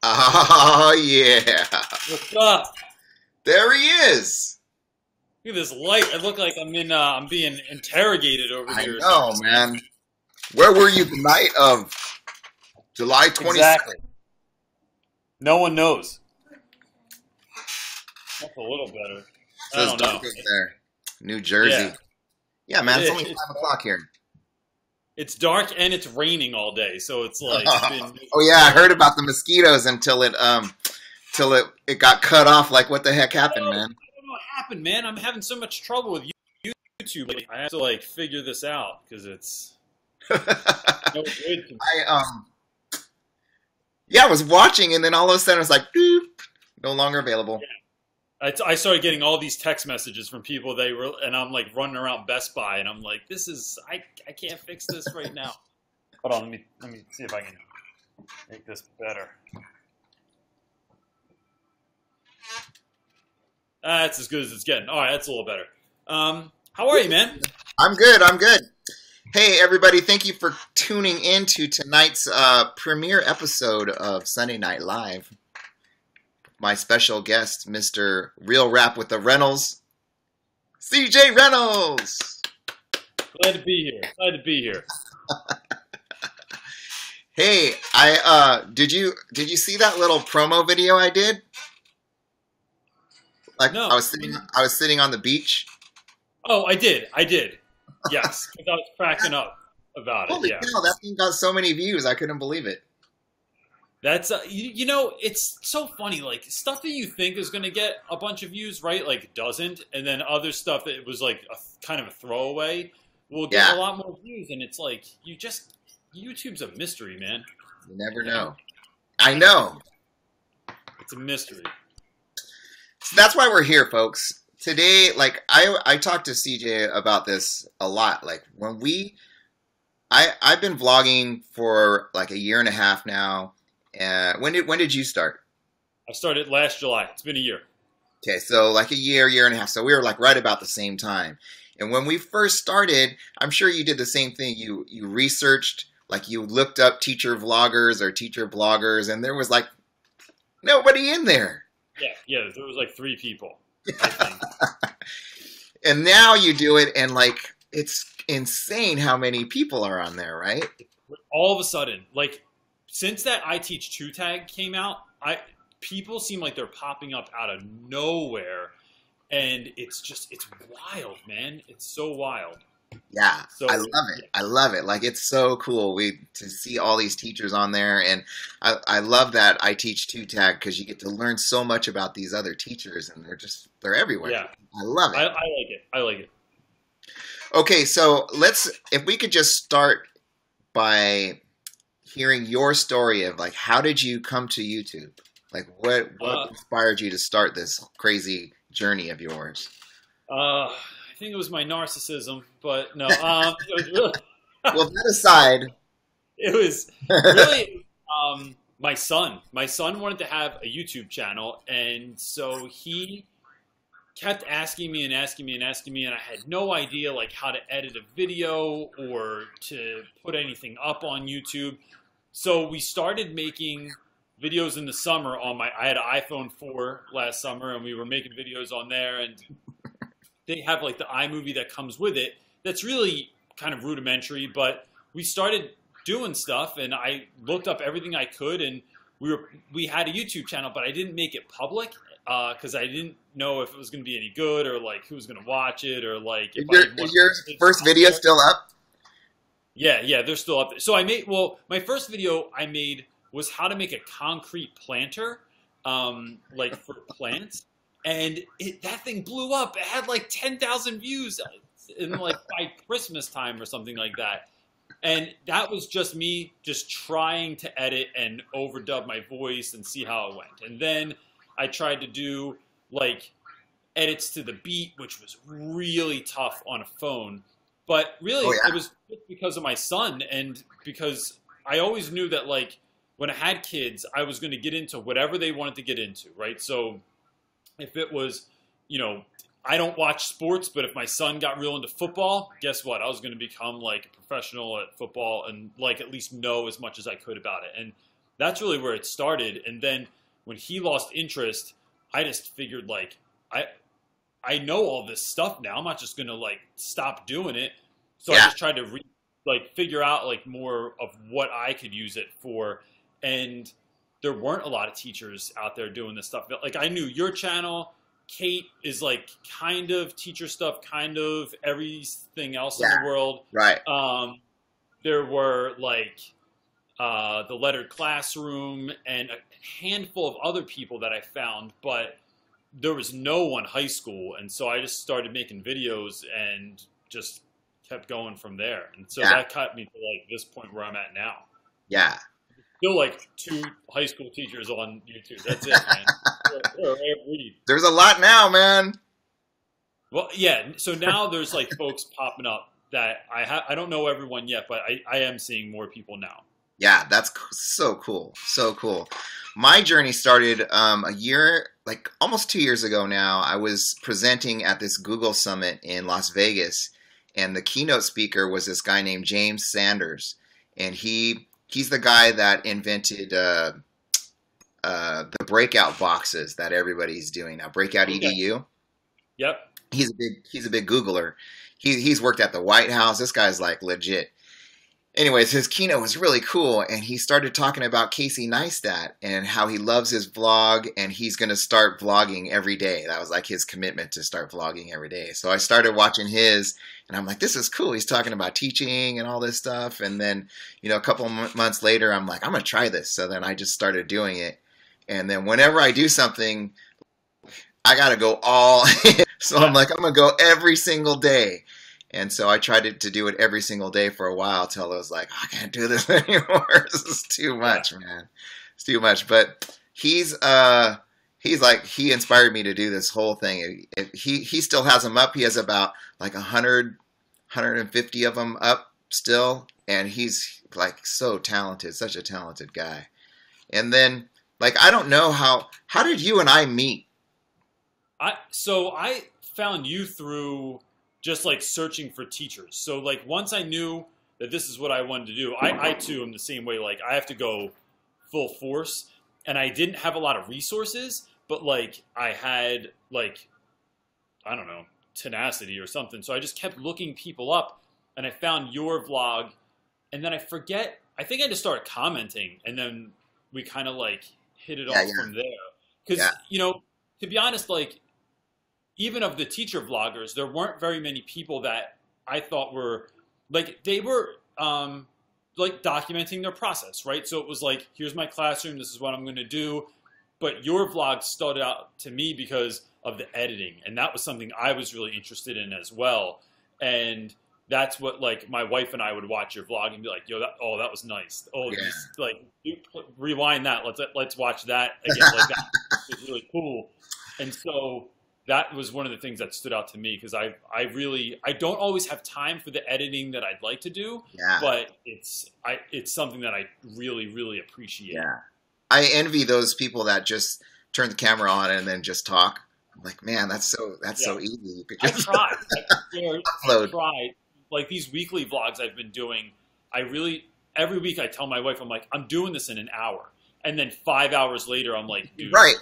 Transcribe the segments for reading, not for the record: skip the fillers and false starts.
Oh, yeah. What's up? There he is. Look at this light. I look like I'm being interrogated over I here. know, man. Where were you the night of July 27th? Exactly. No one knows. That's a little better. I don't know. There. New Jersey. Yeah, man, it's only 5 o'clock here. It's dark and it's raining all day, so it's like. Oh yeah, I heard about the mosquitoes until it got cut off. Like, what the heck happened, man? I don't know what happened, man. I'm having so much trouble with YouTube. I have to like figure this out because it's no good to me. I was watching, and then all of a sudden it's like, doop, no longer available. Yeah. I started getting all these text messages from people and I'm like running around Best Buy, and I'm like, I can't fix this right now. Hold on, let me see if I can make this better. That's as good as it's getting. All right, that's a little better. How are you, man? I'm good. Hey, everybody, thank you for tuning in to tonight's premiere episode of Sunday Night Live. My special guest, Mr. Real Rap with the Reynolds, CJ Reynolds. Glad to be here. Hey, did you see that little promo video I did? Like, no. I was sitting on the beach. Oh, I did. Yes, because I was cracking up about it. Holy cow, that thing got so many views. I couldn't believe it. That's you know, it's so funny. Like, stuff that you think is going to get a bunch of views, right? Like, it doesn't, and then other stuff that it was like kind of a throwaway will get a lot more views. And it's like YouTube's a mystery, man. You never know. I know. It's a mystery. So that's why we're here, folks. Today, like, I talked to CJ about this a lot. Like, I've been vlogging for like a year and a half now. When did you start? I started last July. It's been a year. Okay, so like a year and a half. So we were like right about the same time. And when we first started, I'm sure you did the same thing. You researched, like you looked up teacher vloggers or teacher bloggers, and there was like nobody in there. Yeah, there was like 3 people, I think. And now you do it, and like it's insane how many people are on there, right? All of a sudden, like, since that I Teach 2 tag came out, people seem like they're popping up out of nowhere, and it's wild, man. It's so wild. Yeah, so, I love it. I love it. Like, it's so cool to see all these teachers on there, and I love that I Teach 2 tag because you get to learn so much about these other teachers, and they're everywhere. Yeah, I love it. I like it. Okay, so if we could just start by hearing your story of like, how did you come to YouTube? Like, what inspired you to start this crazy journey of yours? I think it was my narcissism, but no. It was really. Well, that aside, it was really my son. My son wanted to have a YouTube channel, and so he kept asking me, and I had no idea like how to edit a video or to put anything up on YouTube. So we started making videos in the summer I had an iPhone 4 last summer, and we were making videos on there, and they have like the iMovie that comes with it. That's really kind of rudimentary, but we started doing stuff, and I looked up everything I could, and we had a YouTube channel, but I didn't make it public because I didn't know if it was going to be any good or like who was going to watch it or like. Is your first video still up? Yeah, they're still up there. So my first video I made was how to make a concrete planter, like for plants, and that thing blew up. It had like 10,000 views in like by Christmas time or something like that. And that was just me just trying to edit and overdub my voice and see how it went. And then I tried to do like edits to the beat, which was really tough on a phone. But really, It was just because of my son, and because I always knew that, like, when I had kids, I was going to get into whatever they wanted to get into, right? So if it was, I don't watch sports, but if my son got real into football, guess what? I was going to become, like, a professional at football and, like, at least know as much as I could about it. And that's really where it started. And then when he lost interest, I just figured like I know all this stuff now. I'm not just gonna like stop doing it. So I Yeah. just tried to figure out like more of what I could use it for. And there weren't a lot of teachers out there doing this stuff. Like I knew your channel. Kate is like kind of teacher stuff, kind of everything else in the world. Right. There were like the Lettered Classroom and a handful of other people that I found, but there was no one high school. And so I just started making videos and just kept going from there. And so that got me to like this point where I'm at now. Yeah. Still like 2 high school teachers on YouTube. That's it, man. There's a lot now, man. Well, yeah. So now there's like folks popping up that I don't know everyone yet, but I am seeing more people now. Yeah, that's so cool. So cool. My journey started a year, like almost 2 years ago now. I was presenting at this Google Summit in Las Vegas, and the keynote speaker was this guy named James Sanders. And he's the guy that invented the breakout boxes that everybody's doing now. Breakout EDU. Yep. He's a big Googler. He's worked at the White House. This guy's like legit. Anyways, his keynote was really cool, and he started talking about Casey Neistat and how he loves his vlog, and he's going to start vlogging every day. That was like his commitment to start vlogging every day. So I started watching his, and I'm like, this is cool. He's talking about teaching and all this stuff. And then, a couple months later, I'm like, I'm going to try this. So then I just started doing it. And then whenever I do something, I got to go all in. So I'm like, I'm going to go every single day. And so I tried to do it every single day for a while till I was like, I can't do this anymore. This is too much, man. It's too much. But he's like, he inspired me to do this whole thing. He still has them up. He has about like 100, 150 of them up still. And he's like so talented, such a talented guy. And then like, I don't know how did you and I meet? So I found you through just like searching for teachers. So like once I knew that this is what I wanted to do, I too am the same way. Like I have to go full force, and I didn't have a lot of resources, but like I had like, I don't know, tenacity or something. So I just kept looking people up, and I found your vlog, and then I think I just started commenting, and then we kind of like hit it off from there. Because, to be honest, like, even of the teacher vloggers, there weren't very many people that I thought were, like, they were, like, documenting their process, right? So it was like, here's my classroom, this is what I'm going to do. But your vlog stood out to me because of the editing. And that was something I was really interested in as well. And that's what, like, my wife and I would watch your vlog and be like, yo, that was nice. Oh, like, rewind that. Let's watch that again. Like, that was really cool. And so that was one of the things that stood out to me, because I don't always have time for the editing that I'd like to do, but it's something that I really, really appreciate. Yeah. I envy those people that just turn the camera on and then just talk. I'm like, man, that's so easy. You could just I tried. Like these weekly vlogs I've been doing, every week I tell my wife, I'm like, I'm doing this in an hour. And then 5 hours later, I'm like, dude, right.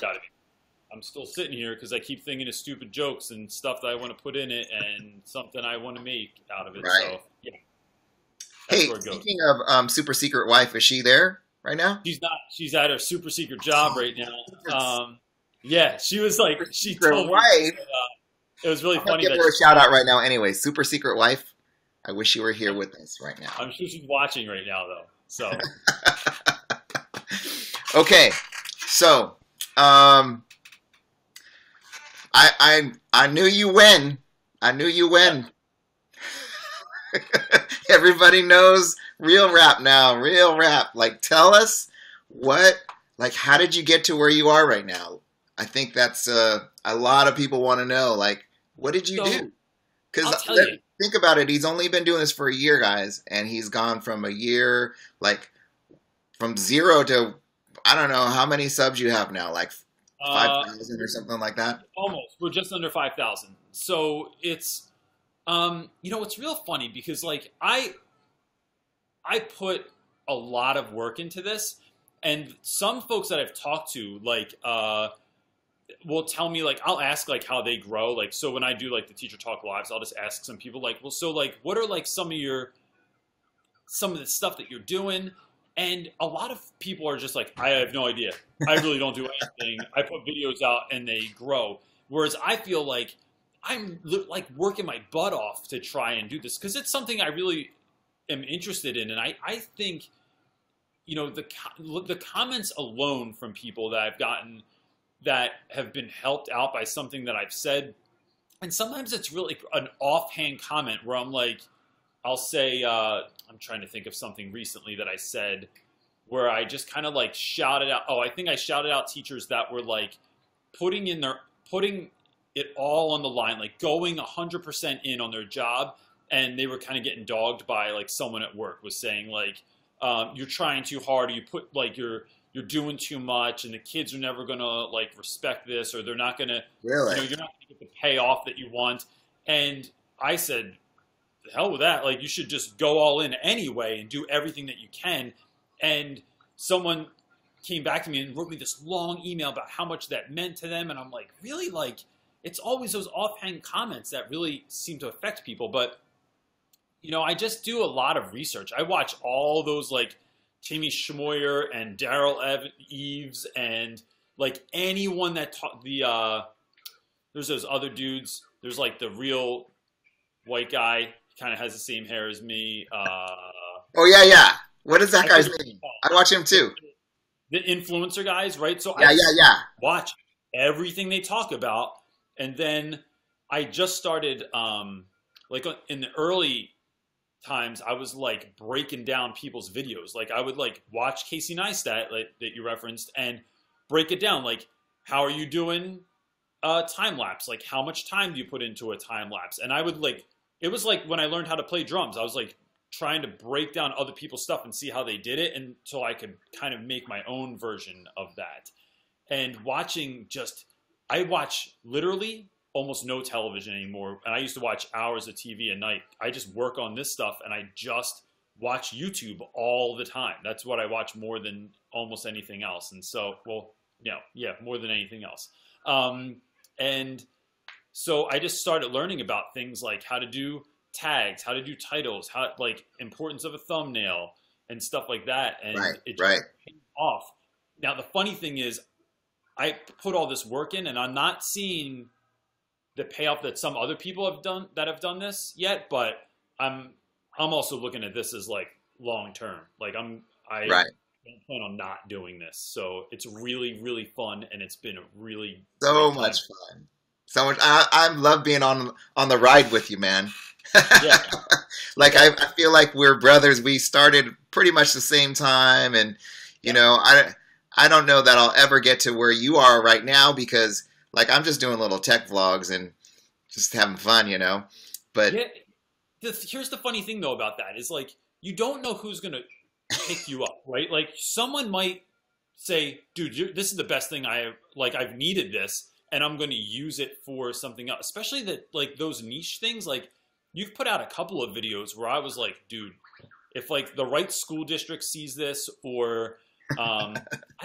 I'm still sitting here because I keep thinking of stupid jokes and stuff that I want to put in it and something I want to make out of it. Right. So, yeah. Hey, speaking of Super Secret Wife, is she there right now? She's not. She's at her super secret job right now. Yeah, she was like, she told me. Wife. It was really funny. Give her a shout out right now. Anyway, Super Secret Wife. I wish you were here with us right now. I'm sure she's watching right now, though. So. Okay, so I knew you win. I knew you win. Everybody knows Real Rap now. Real Rap. Like, tell us how did you get to where you are right now? I think that's a lot of people want to know. Like, what did you do? Because think about it. He's only been doing this for a year, guys, and he's gone from a year, like, from 0 to, I don't know how many subs you have now, like 5,000 or something like that. Almost. We're just under 5,000. So it's, it's real funny because like I put a lot of work into this, And some folks that I've talked to, like, will tell me, like, I'll ask, like, how they grow. Like, so when I do, like, the Teacher Talk Lives, I'll just ask some people, like, well, so, like, what are, like, some of the stuff that you're doing? And a lot of people are just like, I have no idea. I really don't do anything. I put videos out and they grow. Whereas I feel like I'm like working my butt off to try and do this because it's something I really am interested in. And I think, you know, the comments alone from people that I've gotten that have been helped out by something that I've said. And sometimes it's really an offhand comment where I'm like, I'll say, I'm trying to think of something recently that I said where I just kind of like shouted out. Oh, I think I shouted out teachers that were like putting it all on the line, like going 100% in on their job. And they were kind of getting dogged by like someone at work was saying like, you're trying too hard, or you put like you're doing too much, and the kids are never going to like respect this, or they're not going to, Really? you're not going to get the payoff that you want. And I said, the hell with that. Like, you should just go all in anyway and do everything that you can. And someone came back to me and wrote me this long email about how much that meant to them. And I'm like, really? Like, it's always those offhand comments that really seem to affect people. But, you know, I just do a lot of research. I watch all those, like, Timmy Schmoyer and Daryl Eves and, like, anyone that there's those other dudes. There's, like, the real white guy. Kind of has the same hair as me. Oh yeah. What is that guy's name? I watch him too. The influencer guys, right? So yeah. Watch everything they talk about, and then I just started like in the early times, I was like breaking down people's videos. Like I would like watch Casey Neistat like, that you referenced and break it down. Like, how are you doing time lapse? Like, how much time do you put into a time lapse? And I would like. It was like when I learned how to play drums, I was like trying to break down other people's stuff and see how they did it until I could kind of make my own version of that. And I watch literally almost no television anymore. And I used to watch hours of TV a night. I just work on this stuff and I just watch YouTube all the time. That's what I watch more than almost anything else. And so, well, yeah, more than anything else. And so I just started learning about things like how to do tags, how to do titles, how like importance of a thumbnail and stuff like that. And it just paid off. Now, the funny thing is I put all this work in and I'm not seeing the payoff that some other people have done this yet, but I'm also looking at this as like long term. Like I don't plan on not doing this. So it's really, really fun, and it's been a really so much fun. So much. I love being on the ride with you, man. Yeah. Like I feel like we're brothers. We started pretty much the same time, and you know, I don't know that I'll ever get to where you are right now because like I'm just doing little tech vlogs and just having fun, you know. But yeah, here's the funny thing though about that is like you don't know who's gonna pick you up, right? Like someone might say, "Dude, this is the best thing I've needed this." And I'm going to use it for something else, especially that like those niche things. Like you've put out a couple of videos where I was like, dude, if like the right school district sees this, or I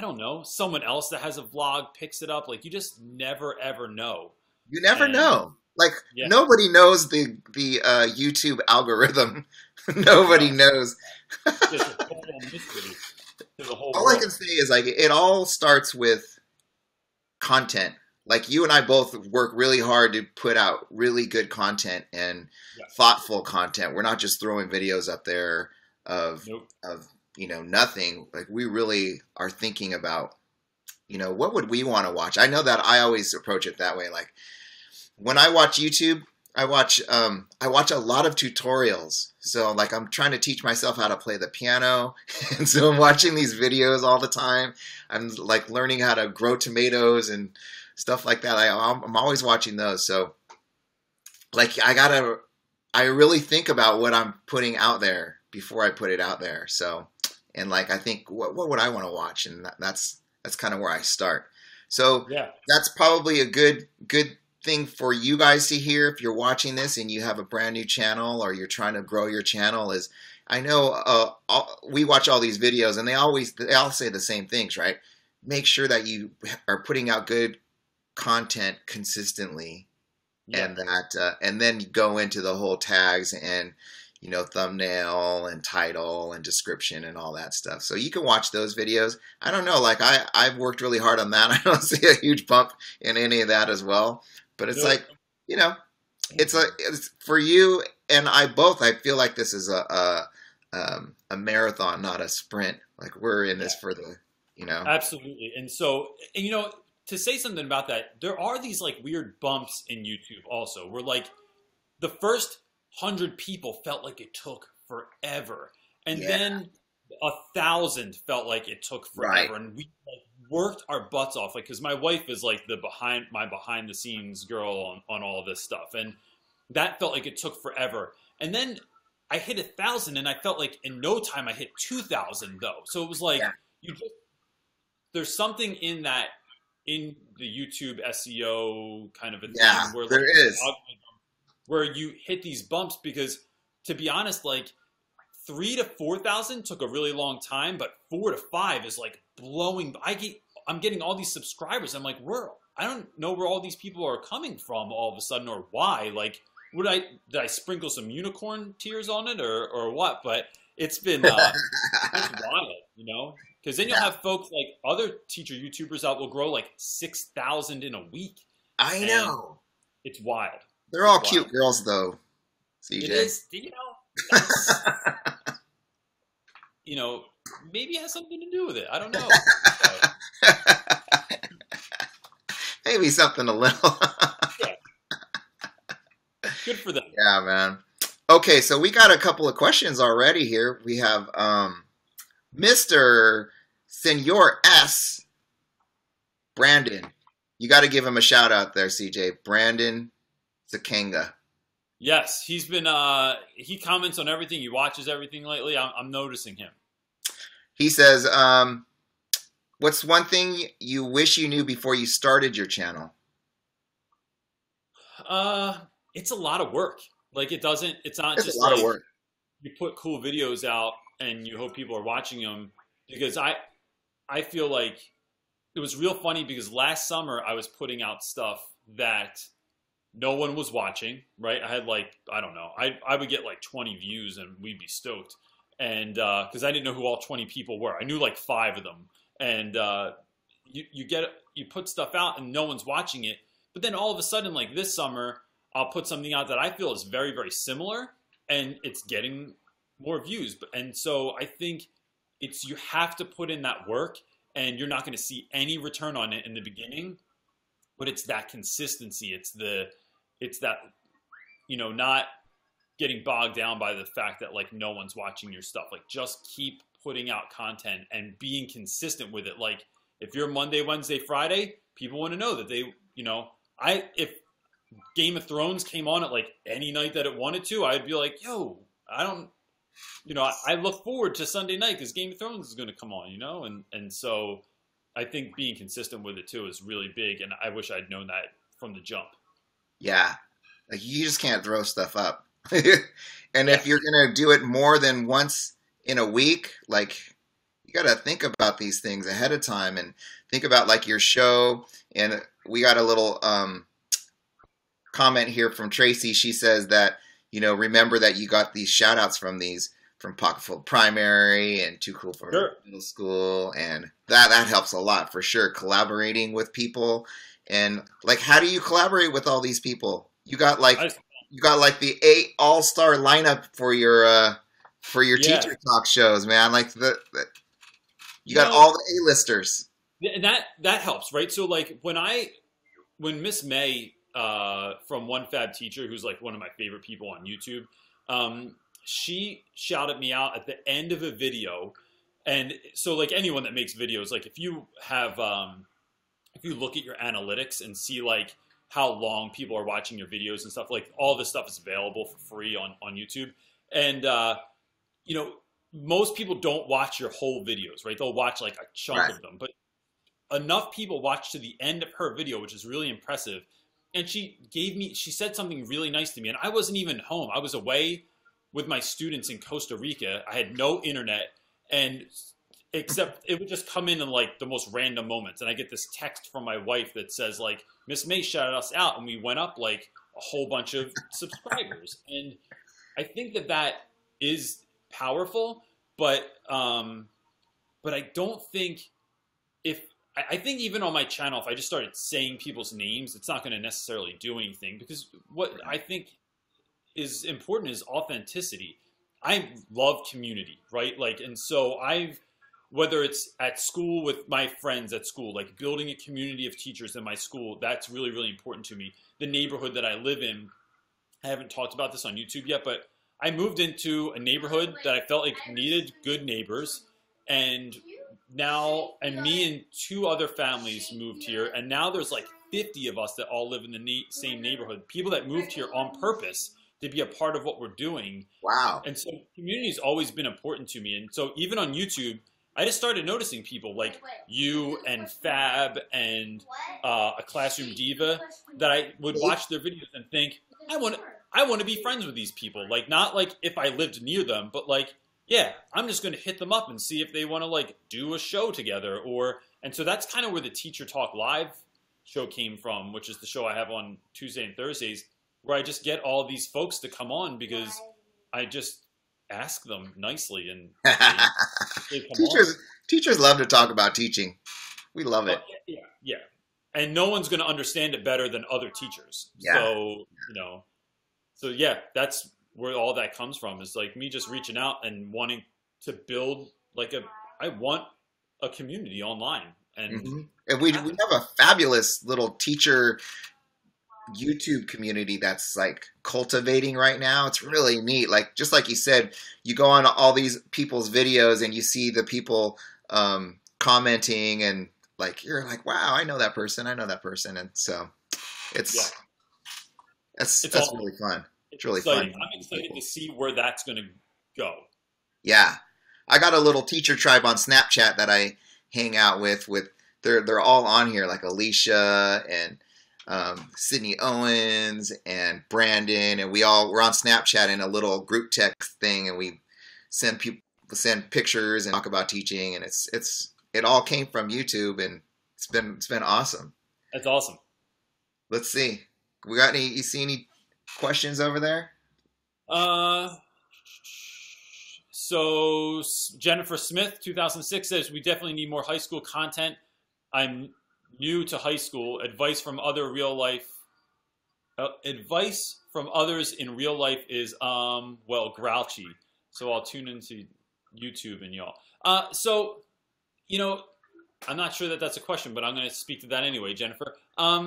don't know, someone else that has a vlog picks it up, like you just never ever know. You never know. Like nobody knows the YouTube algorithm. Nobody knows. There's a total mystery to the whole all world. I can say is like it all starts with content. Like you and I both work really hard to put out really good content and thoughtful content. We're not just throwing videos up there of you know, nothing. Like we really are thinking about, you know, what would we want to watch? I know that I always approach it that way. Like when I watch YouTube, I watch a lot of tutorials. So like I'm trying to teach myself how to play the piano. And so I'm watching these videos all the time. I'm like learning how to grow tomatoes and stuff like that. I'm always watching those. So like I really think about what I'm putting out there before I put it out there. So, and like, I think what would I want to watch? And that's kind of where I start. So that's probably a good thing for you guys to hear if you're watching this and you have a brand new channel or you're trying to grow your channel is I know we watch all these videos, and they all say the same things, right? Make sure that you are putting out good content consistently, Yeah. and then you go into the whole tags and thumbnail and title and description and all that stuff. So you can watch those videos. I don't know, like I've worked really hard on that. I don't see a huge bump in any of that as well. But it's like, it's for you and I both. I feel like this is a marathon, not a sprint. Like we're in this for the, Absolutely. And so, to say something about that, there are these like weird bumps in YouTube also, where like the first 100 people felt like it took forever, and then 1,000 felt like it took forever, Right. and we like worked our butts off, like because my wife is like the behind the scenes girl on all this stuff, and that felt like it took forever, and then I hit 1,000, and I felt like in no time I hit 2,000 though, so it was like there's something in that, in the YouTube SEO kind of a thing where there like, is. where you hit these bumps, because to be honest, like 3,000 to 4,000 took a really long time, but 4,000 to 5,000 is like blowing. I'm getting all these subscribers. I'm like, I don't know where all these people are coming from all of a sudden, or why. Like, did I sprinkle some unicorn tears on it, or what? But it's been it's wild, because then you'll have folks like other teacher YouTubers out will grow like 6,000 in a week. I know. It's wild. They're all cute girls, though, CJ. It is, that's, maybe it has something to do with it. I don't know. Maybe something a little. Good for them. Yeah, man. Okay, so we got a couple of questions already here. We have Mr. Senor S. Brandon. You got to give him a shout out there, CJ. Brandon Zakanga. Yes, he's been. He comments on everything. He watches everything lately. I'm noticing him. He says, "What's one thing you wish you knew before you started your channel?" It's a lot of work. Like it's not just a lot like of work. You put cool videos out and you hope people are watching them. Because I feel like it was real funny, because last summer I was putting out stuff that no one was watching, right? I had like, I don't know, I would get like 20 views and we'd be stoked. And because I didn't know who all 20 people were. I knew like 5 of them. And you put stuff out and no one's watching it. But then all of a sudden, like this summer, I'll put something out that I feel is very, very similar, and it's getting more views. And so I think you have to put in that work, and you're not going to see any return on it in the beginning, but it's that consistency. It's that, not getting bogged down by the fact that like no one's watching your stuff. Like just keep putting out content and being consistent with it. Like if you're Monday, Wednesday, Friday, people want to know that they, if Game of Thrones came on at like any night that it wanted to, I'd be like, yo, I look forward to Sunday night because Game of Thrones is going to come on, and so I think being consistent with it too is really big, and I wish I'd known that from the jump. Yeah, like you just can't throw stuff up, and if you're gonna do it more than once in a week, like you got to think about these things ahead of time and think about like your show. And we got a little comment here from Tracy. She says that, remember that you got these shout outs from Pocketful Primary and Too Cool for Middle School. And that helps a lot for sure. Collaborating with people. And like, how do you collaborate with all these people? You got like the 8 all-star lineup for your teacher talk shows, man. Like you got all the A-listers. And that helps, right? So like when Miss May, from One Fab Teacher, who's like one of my favorite people on YouTube, she shouted me out at the end of a video. And so like anyone that makes videos, like if you look at your analytics and see like how long people are watching your videos and stuff, like all this stuff is available for free on YouTube. And, most people don't watch your whole videos, right? They'll watch like a chunk of them, but enough people watch to the end of her video, which is really impressive. And she said something really nice to me, and I wasn't even home. I was away with my students in Costa Rica. I had no internet, and except it would just come in like the most random moments. And I get this text from my wife that says like, Miss May shouted us out, and we went up like a whole bunch of subscribers. And I think that that is powerful, but I don't think I think even on my channel, if I just started saying people's names, it's not going to necessarily do anything, because what I think is important is authenticity. I love community, right? Like, and so whether it's at school with my friends at school, like building a community of teachers in my school, that's really, really important to me. The neighborhood that I live in, I haven't talked about this on YouTube yet, but I moved into a neighborhood that I felt like needed good neighbors. And now, and me and 2 other families moved here, and now there's like 50 of us that all live in the same neighborhood. People that moved here on purpose to be a part of what we're doing. Wow. And so community's always been important to me. And so even on YouTube, I just started noticing people like you and Fab and a Classroom Diva that I would watch their videos and think, I want to be friends with these people. Like, not like if I lived near them, but like, yeah, I'm just going to hit them up and see if they want to like do a show together. And so that's kind of where the Teacher Talk Live show came from, which is the show I have on Tuesday and Thursdays, where I just get all these folks to come on because I just ask them nicely, and they come teachers love to talk about teaching. We love it. Yeah. And no one's going to understand it better than other teachers. Yeah. So yeah, that's where all that comes from, is like me just reaching out and wanting to build like I want a community online. And and we have a fabulous little teacher YouTube community that's like cultivating right now. It's really neat. Like, just like you said, you go on all these people's videos and you see the people commenting, and like, you're like, wow, I know that person. And so that's awesome. really fun. It's really exciting. fun. I'm excited to see where that's going to go. Yeah. I got a little teacher tribe on Snapchat that I hang out with they're all on here, like Alicia and Sydney Owens and Brandon, and we're on Snapchat in a little group text thing, and we send pictures and talk about teaching, and it all came from YouTube, and it's been awesome. That's awesome. Let's see. You see any questions over there? So Jennifer Smith, 2006, says, we definitely need more high school content. I'm new to high school. Advice from others in real life is, grouchy. So I'll tune into YouTube and y'all. So, I'm not sure that that's a question, but I'm going to speak to that anyway, Jennifer. I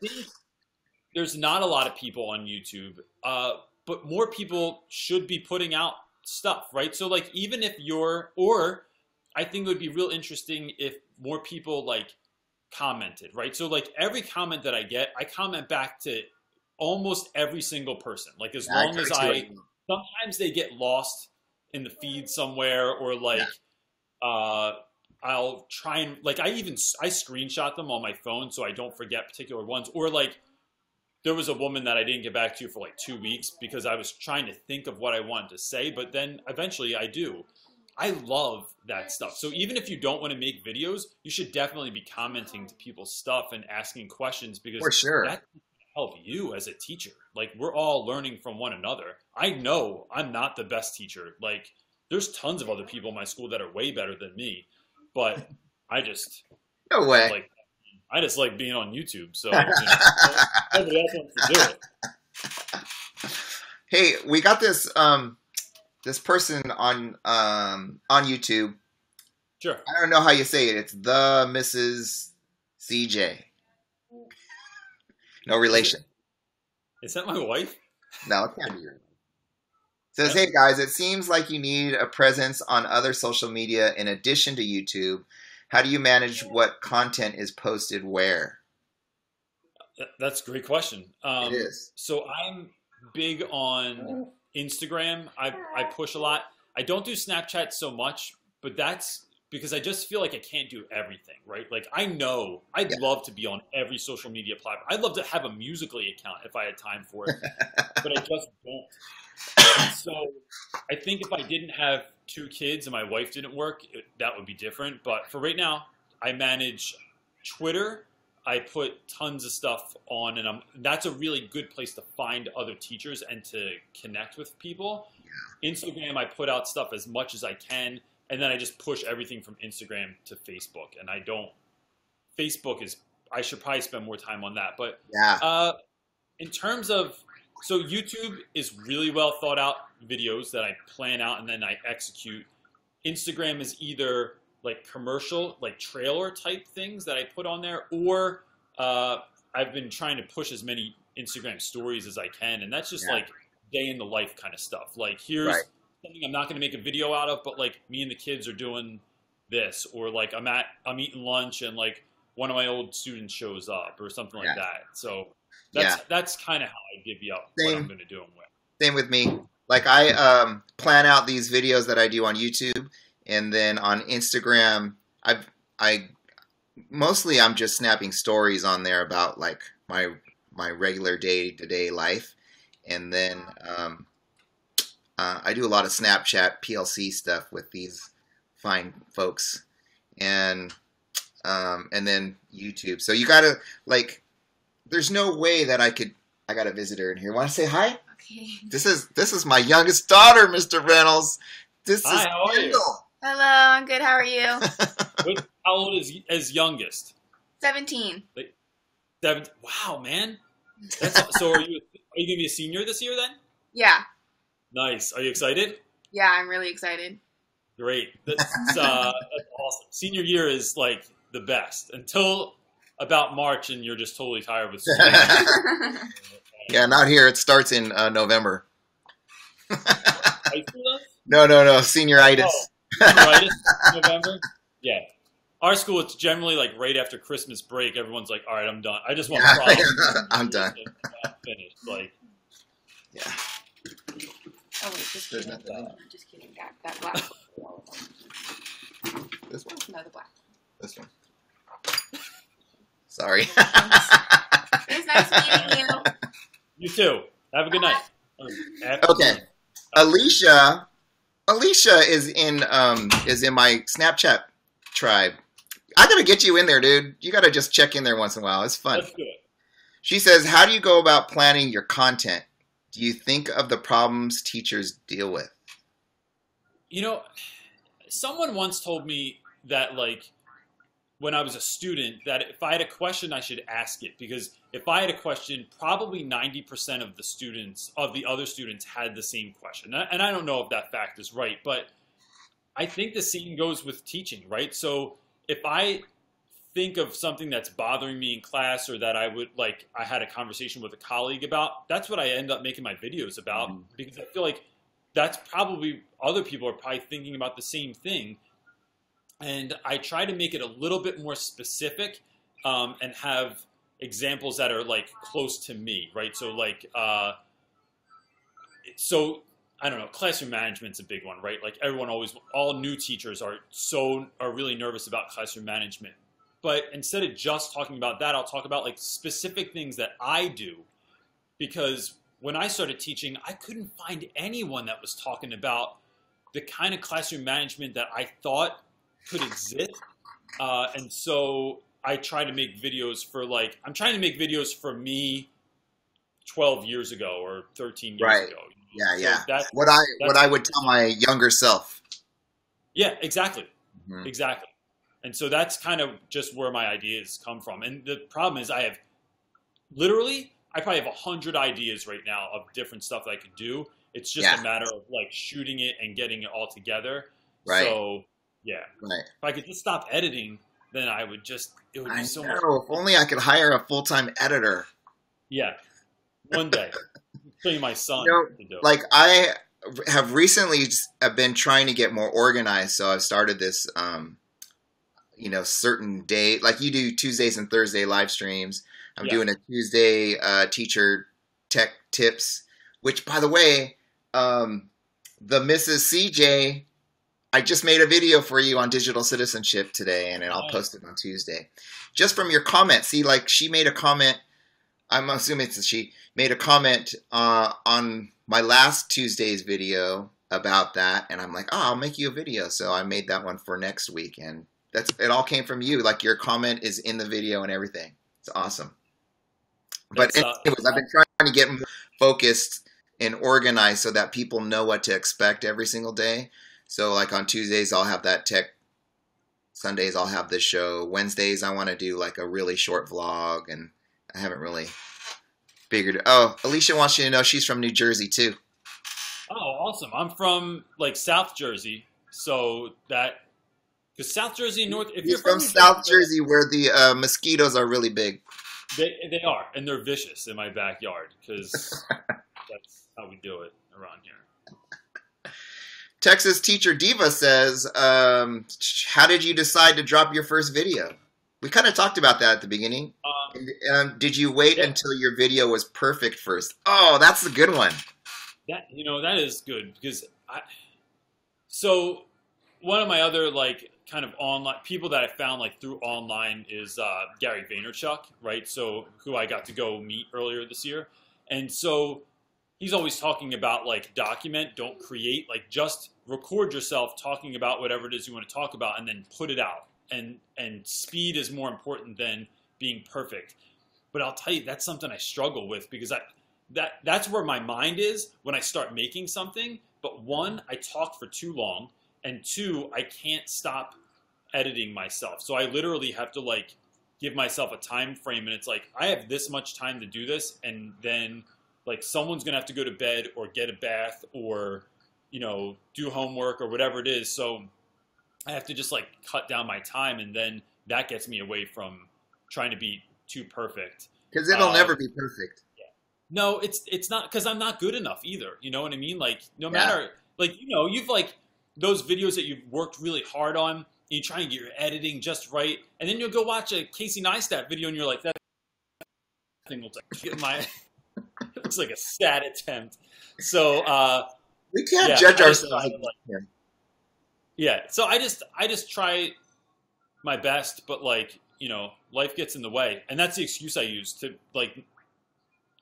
think there's not a lot of people on YouTube, but more people should be putting out stuff, right? So like, even if I think it would be real interesting if more people like commented, right? So like, every comment that I get, I comment back to almost every single person. Like, as long as sometimes they get lost in the feed somewhere, or like, I'll try and like, I screenshot them on my phone so I don't forget particular ones. Or like, there was a woman that I didn't get back to for like 2 weeks because I was trying to think of what I wanted to say, but then eventually I do. I love that stuff. So even if you don't want to make videos, you should definitely be commenting to people's stuff and asking questions, because for sure, that can help you as a teacher. Like, we're all learning from one another. I know I'm not the best teacher. Like, there's tons of other people in my school that are way better than me, but no way. I just like being on YouTube, so nobody else wants to do it. Hey, we got this this person on YouTube. Sure. I don't know how you say it. It's the Mrs. CJ. No relation. Is that my wife? No, it can't be your wife. Says, hey guys, it seems like you need a presence on other social media in addition to YouTube. How do you manage what content is posted where? That's a great question. It is. So I'm big on Instagram. I push a lot. I don't do Snapchat so much, but that's because I just feel like I can't do everything, right? Like I know I'd love to be on every social media platform. I'd love to have a Musical.ly account if I had time for it, but I just don't. And so I think if I didn't have 2 kids and my wife didn't work, that would be different. But for right now, I manage Twitter. I put tons of stuff on, and that's a really good place to find other teachers and to connect with people. Yeah. Instagram, I put out stuff as much as I can, and then I just push everything from Instagram to Facebook. And Facebook is, I should probably spend more time on that. But in terms of, so YouTube is really well thought out videos that I plan out and then I execute. Instagram is either like commercial, like trailer type things that I put on there, or I've been trying to push as many Instagram stories as I can, and that's just like day in the life kind of stuff. Like here's something I'm not going to make a video out of, but like me and the kids are doing this, or like I'm eating lunch and like one of my old students shows up or something like that. So that's kind of how I divvy up what I'm going to do them with. Same with me. Like I plan out these videos that I do on YouTube. And then on Instagram, mostly I'm just snapping stories on there about like my regular day-to-day life, and then I do a lot of Snapchat PLC stuff with these fine folks, and then YouTube. So you gotta like, there's no way that I got a visitor in here. Want to say hi? Okay. This is my youngest daughter, Mr. Reynolds. Hi, how are you? Hello, I'm good. How are you? How old is youngest? 17. Like, 7. Wow, man. So are you gonna be a senior this year then? Yeah. Nice. Are you excited? Yeah, I'm really excited. Great. That's awesome. Senior year is like the best until about March, and you're just totally tired with school. Yeah, not here. It starts in November. High school does? No, senioritis. Oh. Right, November? Yeah. Our school, it's generally like right after Christmas break, everyone's like, all right, I'm done. I just want to I'm done. I'm finished. Like, yeah. Oh, wait, just There's kidding. nothing. I'm just kidding. That black one. This one? No, the black one. This one. Sorry. It's nice meeting you. You too. Have a good night. Okay. Alicia is in my Snapchat tribe. I gotta get you in there, dude. You gotta just check in there once in a while. It's fun. That's good. She says, how do you go about planning your content? Do you think of the problems teachers deal with? You know, someone once told me that, like, when I was a student, that if I had a question, I should ask it, because if I had a question, probably 90% of the other students had the same question. And I don't know if that fact is right, but I think the same goes with teaching, right? So if I think of something that's bothering me in class, or that I had a conversation with a colleague about, that's what I end up making my videos about, because I feel like that's probably, other people are probably thinking about the same thing. And I try to make it a little bit more specific, and have examples that are like close to me, right? So like, so I don't know, classroom management's a big one, right? Like all new teachers are really nervous about classroom management. But instead of just talking about that, I'll talk about like specific things that I do, because when I started teaching, I couldn't find anyone that was talking about the kind of classroom management that I thought could exist. And so I try to make videos I'm trying to make videos for me 12 years ago or 13 years ago. Yeah. So what I would tell my younger self. Yeah, exactly. Exactly. And so that's kind of just where my ideas come from. And the problem is I probably have 100 ideas right now of different stuff that I could do. It's just a matter of like shooting it and getting it all together. Right. So yeah. Right. If I could just stop editing, then it would be so much. If only I could hire a full-time editor. Yeah. One day. Show my son to do it. Like I have recently been trying to get more organized, so I've started this certain day, like you do Tuesdays and Thursday live streams. I'm doing a Tuesday teacher tech tips, which by the way, the Mrs. CJ I just made a video for you on digital citizenship today, and I'll post it on Tuesday. Just from your comment, see, like she made a comment. I'm assuming she made a comment on my last Tuesday's video about that, and I'm like, oh, I'll make you a video. So I made that one for next week, and it all came from you. Like your comment is in the video and everything. It's awesome. But anyways, I've been trying to get more focused and organized so that people know what to expect every single day. So like on Tuesdays, I'll have that tech. Sundays, I'll have this show. Wednesdays, I want to do like a really short vlog, and I haven't really figured it. Oh, Alicia wants you to know she's from New Jersey too. Oh, awesome. I'm from like South Jersey. So that, because South Jersey and North, if you're from South Jersey where the mosquitoes are really big. They are, and they're vicious in my backyard because that's how we do it around here. Texas Teacher Diva says, how did you decide to drop your first video? We kind of talked about that at the beginning. Did you wait until your video was perfect first? Oh, that's a good one. That is good because so one of my other like kind of online people that I found like through online is Gary Vaynerchuk, right? So who I got to go meet earlier this year. And so he's always talking about like document, don't create, like just record yourself talking about whatever it is you want to talk about and then put it out. And speed is more important than being perfect. But I'll tell you, that's something I struggle with because that's where my mind is when I start making something. But one, I talk for too long, and two, I can't stop editing myself. So I literally have to like give myself a time frame, and it's like I have this much time to do this, and then like someone's gonna have to go to bed or get a bath or do homework or whatever it is. So I have to just like cut down my time, and then that gets me away from trying to be too perfect. Because it'll never be perfect. Yeah. No, it's not, because I'm not good enough either. You know what I mean? Like no matter, like you've like those videos that you've worked really hard on, and you try and get your editing just right, and then you'll go watch a Casey Neistat video, and you're like, that thing looks like it looks like a sad attempt. So we can't judge ourselves. Yeah, so I just try my best, but like life gets in the way, and that's the excuse I use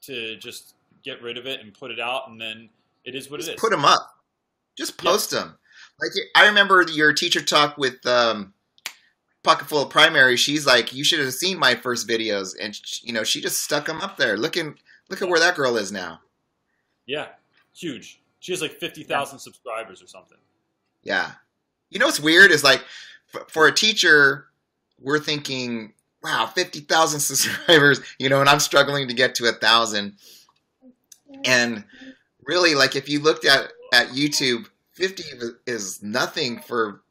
to just get rid of it and put it out, and then it is what it is. Put them up, just post them. Like I remember your teacher talk with Pocketful of Primary. She's like, you should have seen my first videos, and she just stuck them up there. Look at where that girl is now. Yeah, huge. She has like 50,000 subscribers or something. Yeah. What's weird is like for a teacher, we're thinking, wow, 50,000 subscribers, and I'm struggling to get to 1,000. And really, like if you looked at YouTube, 50 is nothing for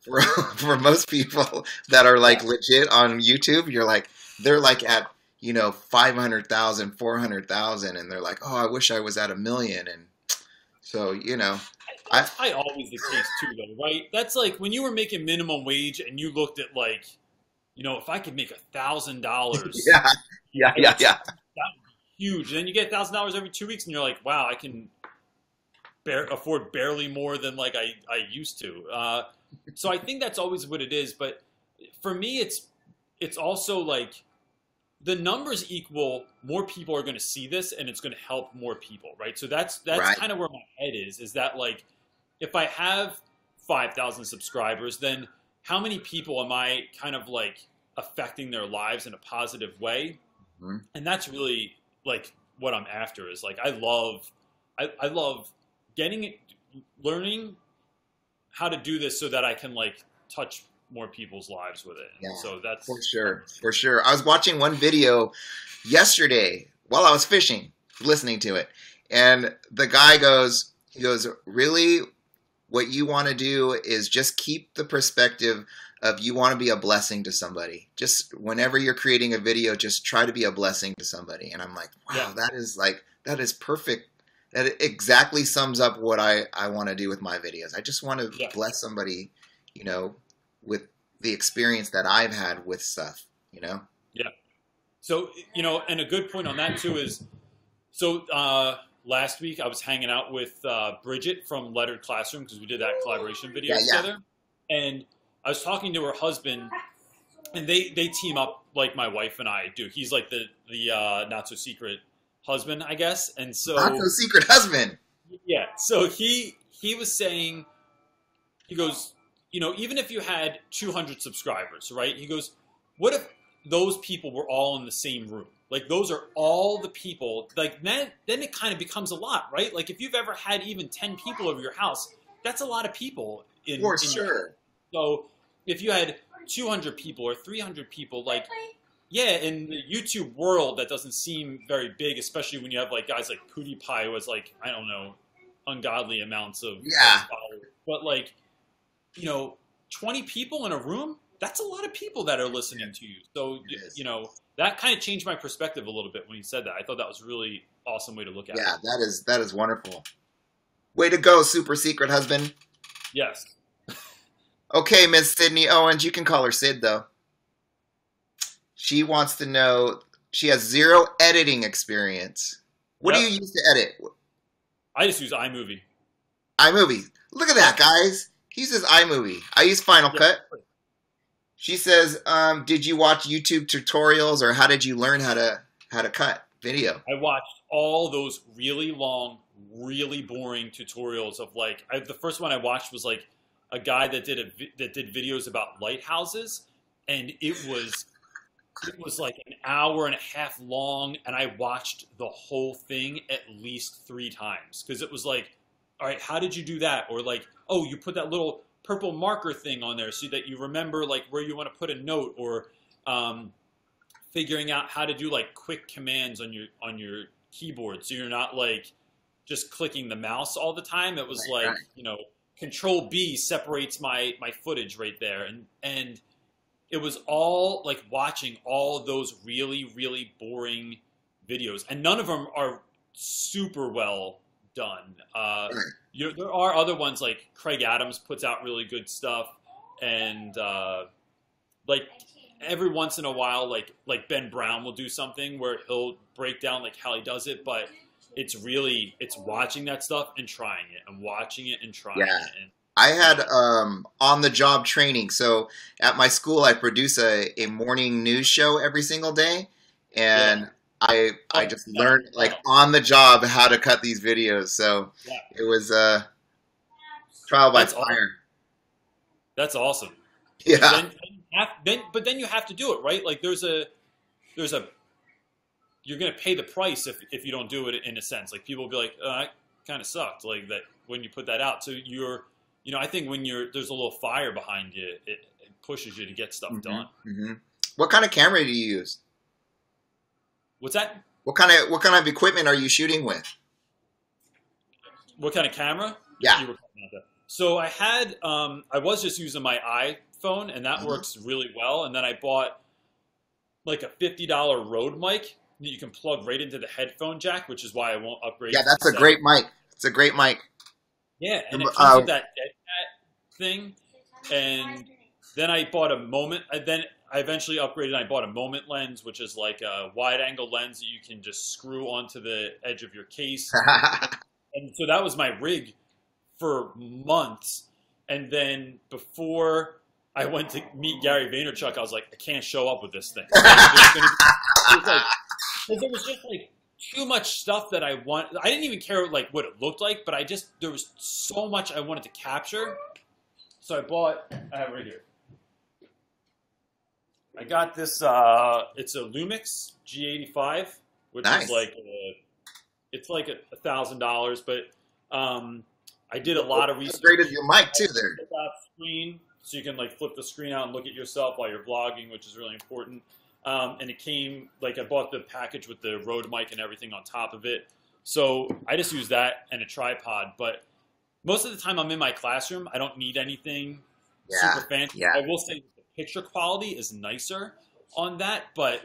most people that are like legit on YouTube. You're like, they're like at 500,000, 400,000, and they're like, oh, I wish I was at 1 million. And so I always the case too, though, right? That's like when you were making minimum wage and you looked at like, if I could make $1,000, yeah, that would be huge. And then you get $1,000 every 2 weeks, and you're like, wow, I can afford barely more than like I used to. So I think that's always what it is. But for me, it's also like the numbers equal more people are going to see this, and it's going to help more people, right? So that's right. Kind of where my head is that like if I have 5,000 subscribers, then how many people am I kind of like affecting their lives in a positive way? Mm-hmm. And that's really like what I'm after is like I love learning how to do this so that I can like touch more people's lives with it. Yeah, so that's for sure. I was watching one video yesterday while I was fishing, listening to it, and the guy goes, really, what you want to do is just keep the perspective of you want to be a blessing to somebody. Just whenever you're creating a video, just try to be a blessing to somebody. And I'm like, wow, that is perfect. That exactly sums up what I want to do with my videos. I just want to bless somebody, with the experience that I've had with stuff, Yeah. So, and a good point on that too is, last week I was hanging out with Bridget from Lettered Classroom because we did that collaboration video together. And I was talking to her husband, and they team up like my wife and I do. He's like the not so secret husband, I guess. And so Not so secret husband. yeah. So he was saying, he goes, you know, even if you had 200 subscribers, right? He goes, what if those people were all in the same room? Like those are all the people. Like then it kind of becomes a lot, right? Like if you've ever had even 10 people over your house, that's a lot of people in For in sure. so if you had 200 people or 300 people, like, yeah, in the YouTube world, that doesn't seem very big, especially when you have like guys like PewDiePie who has like, I don't know, ungodly amounts of Yeah. followers. But like, you know, 20 people in a room, that's a lot of people that are listening to you. So, Yes. you know, that kind of changed my perspective a little bit when you said that. I thought that was a really awesome way to look at it. Yeah, that is wonderful. Way to go, super secret husband. Yes. Okay, Miss Sydney Owens, you can call her Sid though. She wants to know, she has zero editing experience. What do Yep. you use to edit? I just use iMovie. iMovie. Look at that, guys. He uses iMovie. I use Final Cut. She says, did you watch YouTube tutorials, or how did you learn how to cut video? I watched all those really long, really boring tutorials of like, the first one I watched was like a guy that did videos about lighthouses, and it was like an hour and a half long, and I watched the whole thing at least 3 times because it was like, all right, how did you do that? Or like, oh, you put that little purple marker thing on there so that you remember like where you want to put a note, or figuring out how to do like quick commands on your keyboard so you're not like just clicking the mouse all the time. It was Right, like, you know, Control B separates my footage right there, and it was all like watching all those really, really boring videos, and none of them are super well done. There are other ones like Craig Adams puts out really good stuff, and like every once in a while, like Ben Brown will do something where he'll break down like how he does it, but it's watching that stuff and trying it and watching it and trying Yeah. it. And I had on-the-job training. So at my school, I produce a morning news show every single day, and I just learned like on the job how to cut these videos. So it was trial by That's fire. awesome. That's awesome. Yeah. But then you have to do it, right? Like there's a you're going to pay the price if you don't do it, in a sense. Like people will be like, oh, that kind of sucked, like that when you put that out. So you know, I think when there's a little fire behind you, it pushes you to get stuff done. Mm-hmm. What kind of camera do you use? What's that? What kind of equipment are you shooting with? What kind of camera? Yeah. You were talking about that. So I had, I was just using my iPhone, and that works really well. And then I bought like a $50 Rode mic that you can plug right into the headphone jack, which is why I won't upgrade. Yeah, that's a great mic. It's a great mic. Yeah, and it comes with that dead cat thing. And then I bought a Moment. Then I eventually upgraded and I bought a Moment lens, which is like a wide angle lens that you can just screw onto the edge of your case. And so that was my rig for months. And then before I went to meet Gary Vaynerchuk, I was like, I can't show up with this thing. Because there was just like too much stuff that I want. I didn't even care like what it looked like, but there was so much I wanted to capture. So I have it right here. I got this, it's a Lumix G85, which is like, it's like $1,000, but I did a lot of research. Upgraded your mic too there. Screen, so you can like flip the screen out and look at yourself while you're vlogging, which is really important. And it came, like I bought the package with the Rode mic and everything on top of it. So I just use that and a tripod, but most of the time I'm in my classroom. I don't need anything super fancy. Yeah. I will say the picture quality is nicer on that, but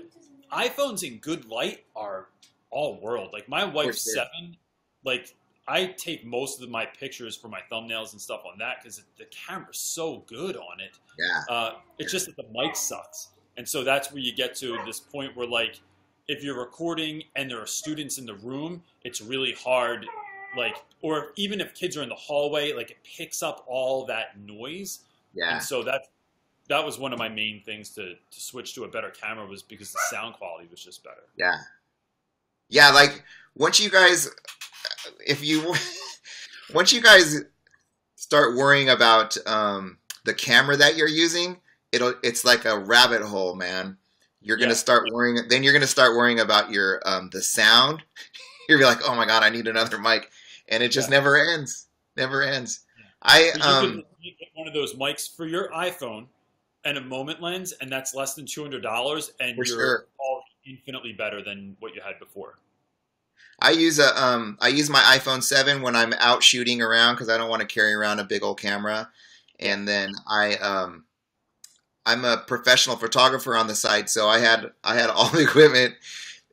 iPhones in good light are all world. Like my wife's 7, like I take most of my pictures for my thumbnails and stuff on that because the camera's so good on it. Yeah. It's just that the mic sucks. And so that's where you get to this point where like if you're recording and there are students in the room, it's really hard, like, or even if kids are in the hallway, like it picks up all that noise Yeah. And so that was one of my main things to switch to a better camera, was because the sound quality was just better. Yeah. Yeah, like once you guys once you guys start worrying about the camera that you're using, it's like a rabbit hole, man. You're gonna start worrying. Then you're gonna start worrying about your the sound. You're gonna be like, oh my god, I need another mic, and it just never ends. Never ends. You get one of those mics for your iPhone and a Moment lens, and that's less than $200, and you're all infinitely better than what you had before. I use my iPhone 7 when I'm out shooting around because I don't want to carry around a big old camera, and then I'm a professional photographer on the side, so I had all the equipment,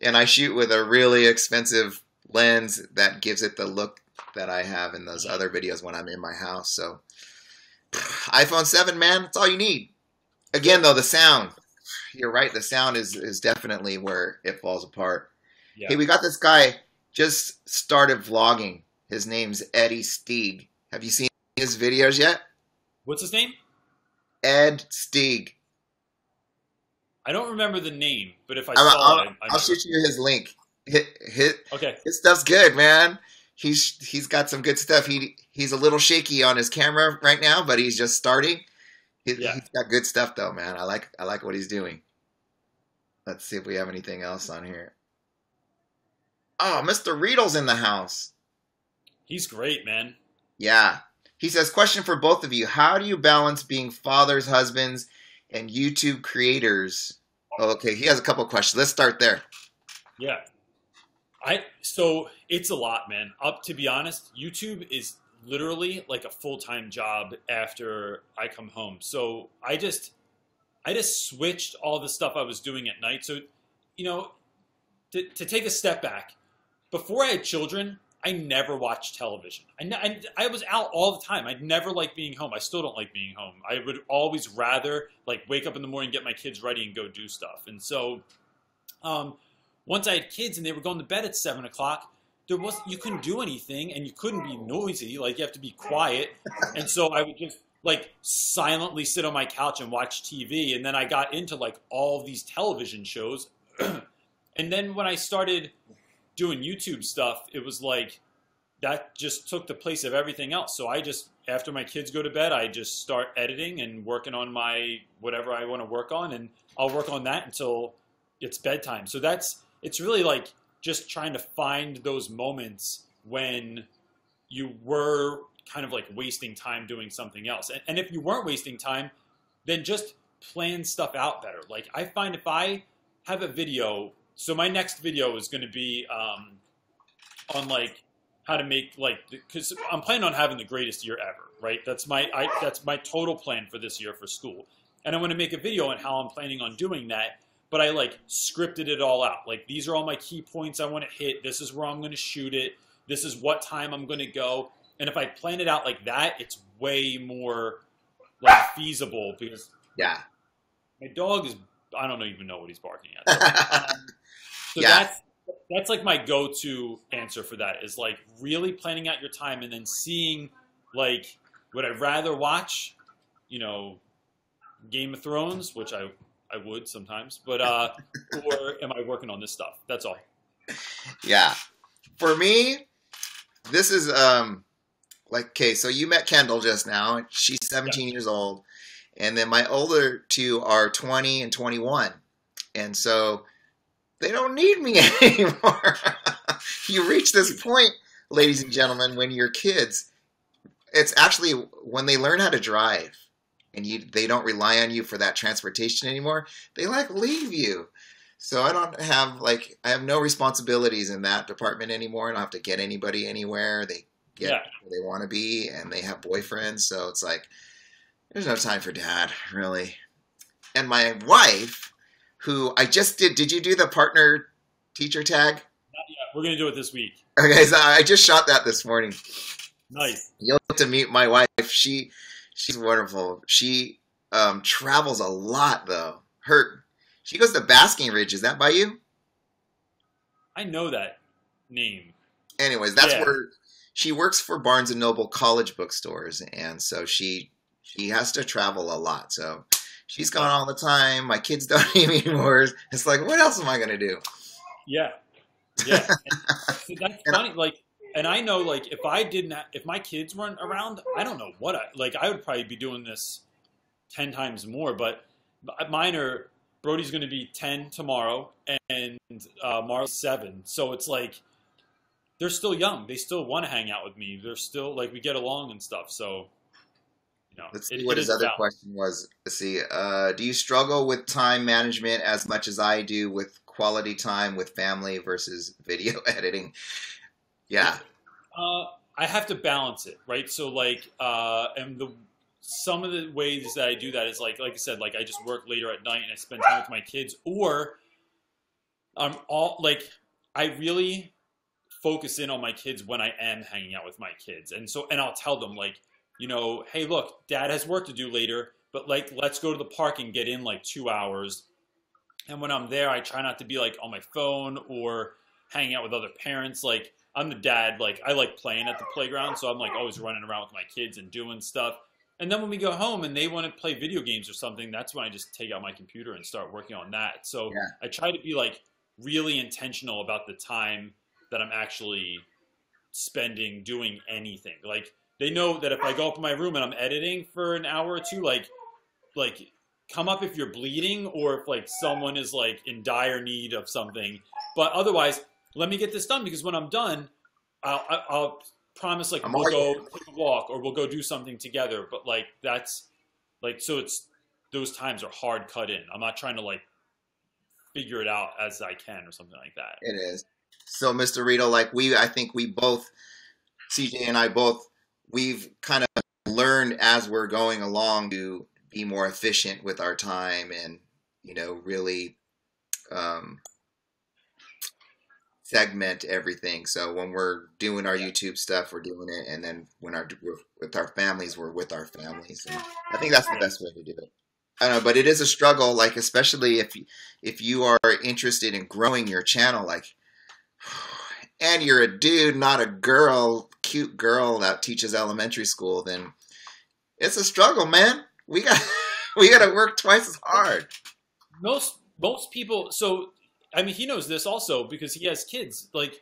and I shoot with a really expensive lens that gives it the look that I have in those other videos when I'm in my house. So iPhone 7, man, that's all you need. Again, though, the sound. You're right. The sound is definitely where it falls apart. Yeah. Hey, we got this guy just started vlogging. His name's Eddie Stieg. Have you seen his videos yet? What's his name? Ed Stieg. I don't remember the name, but if I saw it, I'll shoot you his link. Okay. His stuff's good, man. He's got some good stuff. He's a little shaky on his camera right now, but he's just starting. He's got good stuff though, man. I like what he's doing. Let's see if we have anything else on here. Oh, Mr. Reynolds in the house. He's great, man. Yeah. He says, question for both of you. How do you balance being fathers, husbands, and YouTube creators? Okay, he has a couple of questions. Let's start there. Yeah. So it's a lot, man. To be honest, YouTube is literally like a full-time job after I come home. So I just switched all the stuff I was doing at night. So, you know, to take a step back, before I had children, I never watched television. I was out all the time. I never liked being home. I still don't like being home. I would always rather like wake up in the morning, get my kids ready, and go do stuff. And so once I had kids and they were going to bed at 7 o'clock, you couldn't do anything and you couldn't be noisy. Like you have to be quiet. And so I would just like silently sit on my couch and watch TV. And then I got into like all these television shows. And then when I started doing YouTube stuff, it was like that just took the place of everything else. So I just, after my kids go to bed, I just start editing and working on my whatever I want to work on, and I'll work on that until it's bedtime. So it's really like just trying to find those moments when you were kind of like wasting time doing something else. And if you weren't wasting time, then just plan stuff out better. Like I find if I have a video, so my next video is going to be on like how to make like, because I'm planning on having the greatest year ever, right? That's my total plan for this year for school. And I want to make a video on how I'm planning on doing that. But I like scripted it all out. Like these are all my key points I want to hit. This is where I'm going to shoot it. This is what time I'm going to go. And if I plan it out like that, it's way more like feasible because my dog is, I don't even know what he's barking at. So that's like my go-to answer for that is like really planning out your time and then seeing like, would I rather watch, you know, Game of Thrones, which I would sometimes, but or am I working on this stuff? That's all. Yeah. For me, this is like, okay, so you met Kendall just now. She's 17 years old. And then my older two are 20 and 21. And so they don't need me anymore. You reach this point, ladies and gentlemen, when you're kids, it's actually when they learn how to drive and they don't rely on you for that transportation anymore, they like leave you. So I have no responsibilities in that department anymore. I don't have to get anybody anywhere. They get where they want to be and they have boyfriends. So it's like, there's no time for dad, really. And my wife, who I just did you do the partner teacher tag? Not yet. We're going to do it this week. Okay, so I just shot that this morning. Nice. You'll have to meet my wife. She's wonderful. She travels a lot, though. She goes to Basking Ridge. Is that by you? I know that name. Anyways, that's where she works for Barnes & Noble college bookstores, and so she she has to travel a lot. So she's gone all the time. My kids don't eat anymore. It's like, what else am I going to do? Yeah. Yeah. And that's funny. Like, and I know, like, if my kids weren't around, I don't know what I would probably be doing this 10 times more, but Brody's going to be 10 tomorrow and Marl's 7. So it's like, they're still young. They still want to hang out with me. They're still, like, we get along and stuff. So, let's see what his other question was. Let's see. Do you struggle with time management as much as I do with quality time with family versus video editing? Yeah. I have to balance it, right? So, like, some of the ways that I do that is like I said, like I just work later at night and I spend time with my kids, or I really focus in on my kids when I am hanging out with my kids, and I'll tell them, like, hey, look, Dad has work to do later, but like, let's go to the park and get in like 2 hours. And when I'm there, I try not to be like on my phone or hanging out with other parents. Like, I'm the dad, like I like playing at the playground, so I'm like always running around with my kids and doing stuff. And then when we go home and they want to play video games or something, that's when I just take out my computer and start working on that. So yeah. I try to be like really intentional about the time that I'm actually spending doing anything. Like, they know that if I go up in my room and I'm editing for an hour or two, like come up if you're bleeding or if like someone is like in dire need of something. But otherwise, let me get this done, because when I'm done, I'll promise, like, we'll go take a walk or we'll go do something together. But like, that's like, so it's, those times are hard cut in. I'm not trying to like figure it out as I can or something like that. It is. So Mr. Rito, like I think we both, CJ and I both, we've kind of learned as we're going along to be more efficient with our time and, really segment everything. So when we're doing our YouTube stuff, we're doing it. And then when we're with our families, we're with our families. And I think that's the best way to do it. I don't know, but it is a struggle, like, especially if you are interested in growing your channel, like, and you're a dude, not a girl, cute girl that teaches elementary school, then it's a struggle, man. We got to work twice as hard. Most people, so I mean, he knows this also because he has kids. Like,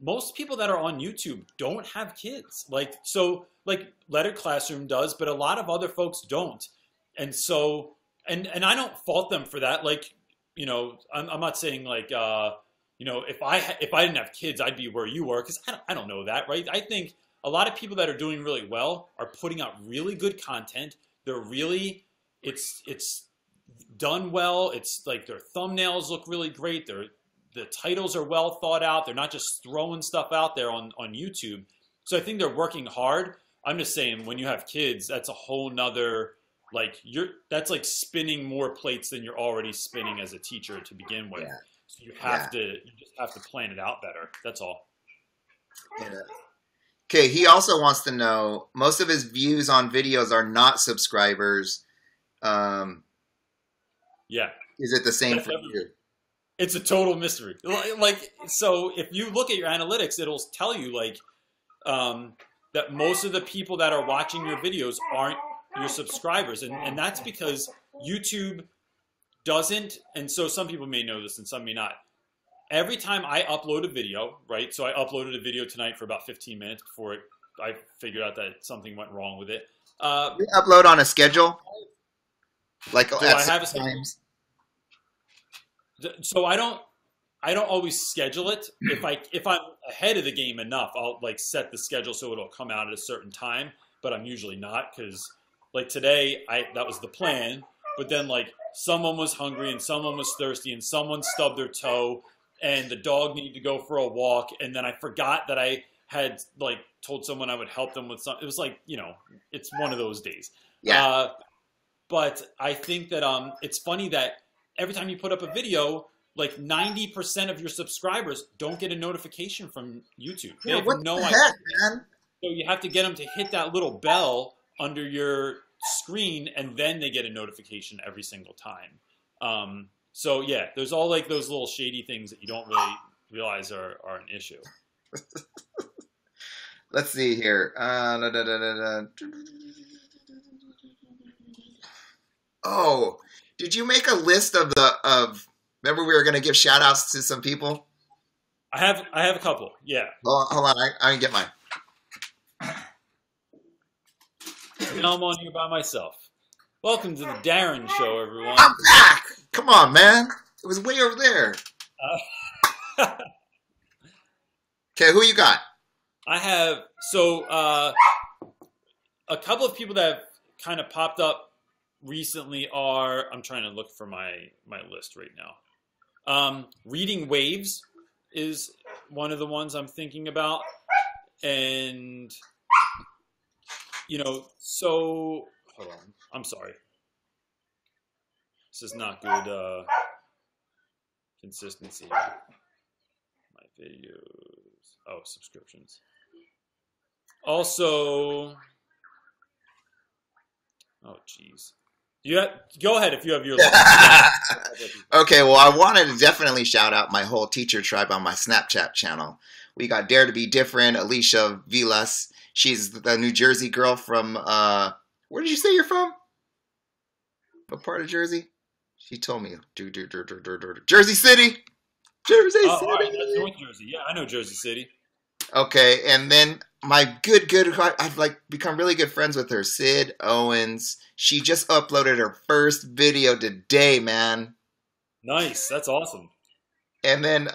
most people that are on YouTube don't have kids. Like, so like Letter Classroom does, but a lot of other folks don't. And so, and I don't fault them for that. Like, I'm not saying like, if I didn't have kids, I'd be where you were, because I don't know that, right? I think a lot of people that are doing really well are putting out really good content. They're really, it's done well. It's like their thumbnails look really great. The titles are well thought out. They're not just throwing stuff out there on YouTube. So I think they're working hard. I'm just saying, when you have kids, that's a whole nother, like, that's like spinning more plates than you're already spinning as a teacher to begin with. Yeah. So you just have to plan it out better. That's all. Yeah. Okay, he also wants to know, most of his views on videos are not subscribers. Yeah. Is it the same for you? It's a total mystery. Like, so if you look at your analytics, it'll tell you like that most of the people that are watching your videos aren't your subscribers. And that's because YouTube doesn't, and so some people may know this and some may not. Every time I upload a video, right? So I uploaded a video tonight for about 15 minutes before I figured out that something went wrong with it. You upload on a schedule? Like do at I have a times? So I don't always schedule it. If I'm ahead of the game enough, I'll like set the schedule so it'll come out at a certain time, but I'm usually not, because like today that was the plan, but then like someone was hungry and someone was thirsty and someone stubbed their toe and the dog needed to go for a walk, and then I forgot that I had like told someone I would help them with something. It was like, it's one of those days. Yeah. But I think that it's funny that every time you put up a video, like 90% of your subscribers don't get a notification from YouTube. They have no idea. Man? So you have to get them to hit that little bell under your screen, and then they get a notification every single time. So yeah, there's all like those little shady things that you don't really realize are an issue. Let's see here. Oh, did you make a list of remember we were going to give shout outs to some people? I have a couple. Yeah. Hold on. I can get mine. Now I'm on here by myself. Welcome to the Darin Show, everyone. I'm back. Come on, man. It was way over there. Okay, who you got? I have, a couple of people that have kind of popped up recently are, I'm trying to look for my list right now. Reading Waves is one of the ones I'm thinking about. And, hold on. I'm sorry. This is not good consistency. My videos. Oh, subscriptions. Also, oh, geez. Go ahead if you have your list. Okay, well, I wanted to definitely shout out my whole teacher tribe on my Snapchat channel. We got Dare to Be Different, Alicia Vilas. She's the New Jersey girl from, where did you say you're from? What part of Jersey? She told me. Jersey City! Jersey City! All right, that's North Jersey. Yeah, I know Jersey City. Okay, and then my good, I've become really good friends with her, Sid Owens. She just uploaded her first video today, man. Nice, that's awesome. And then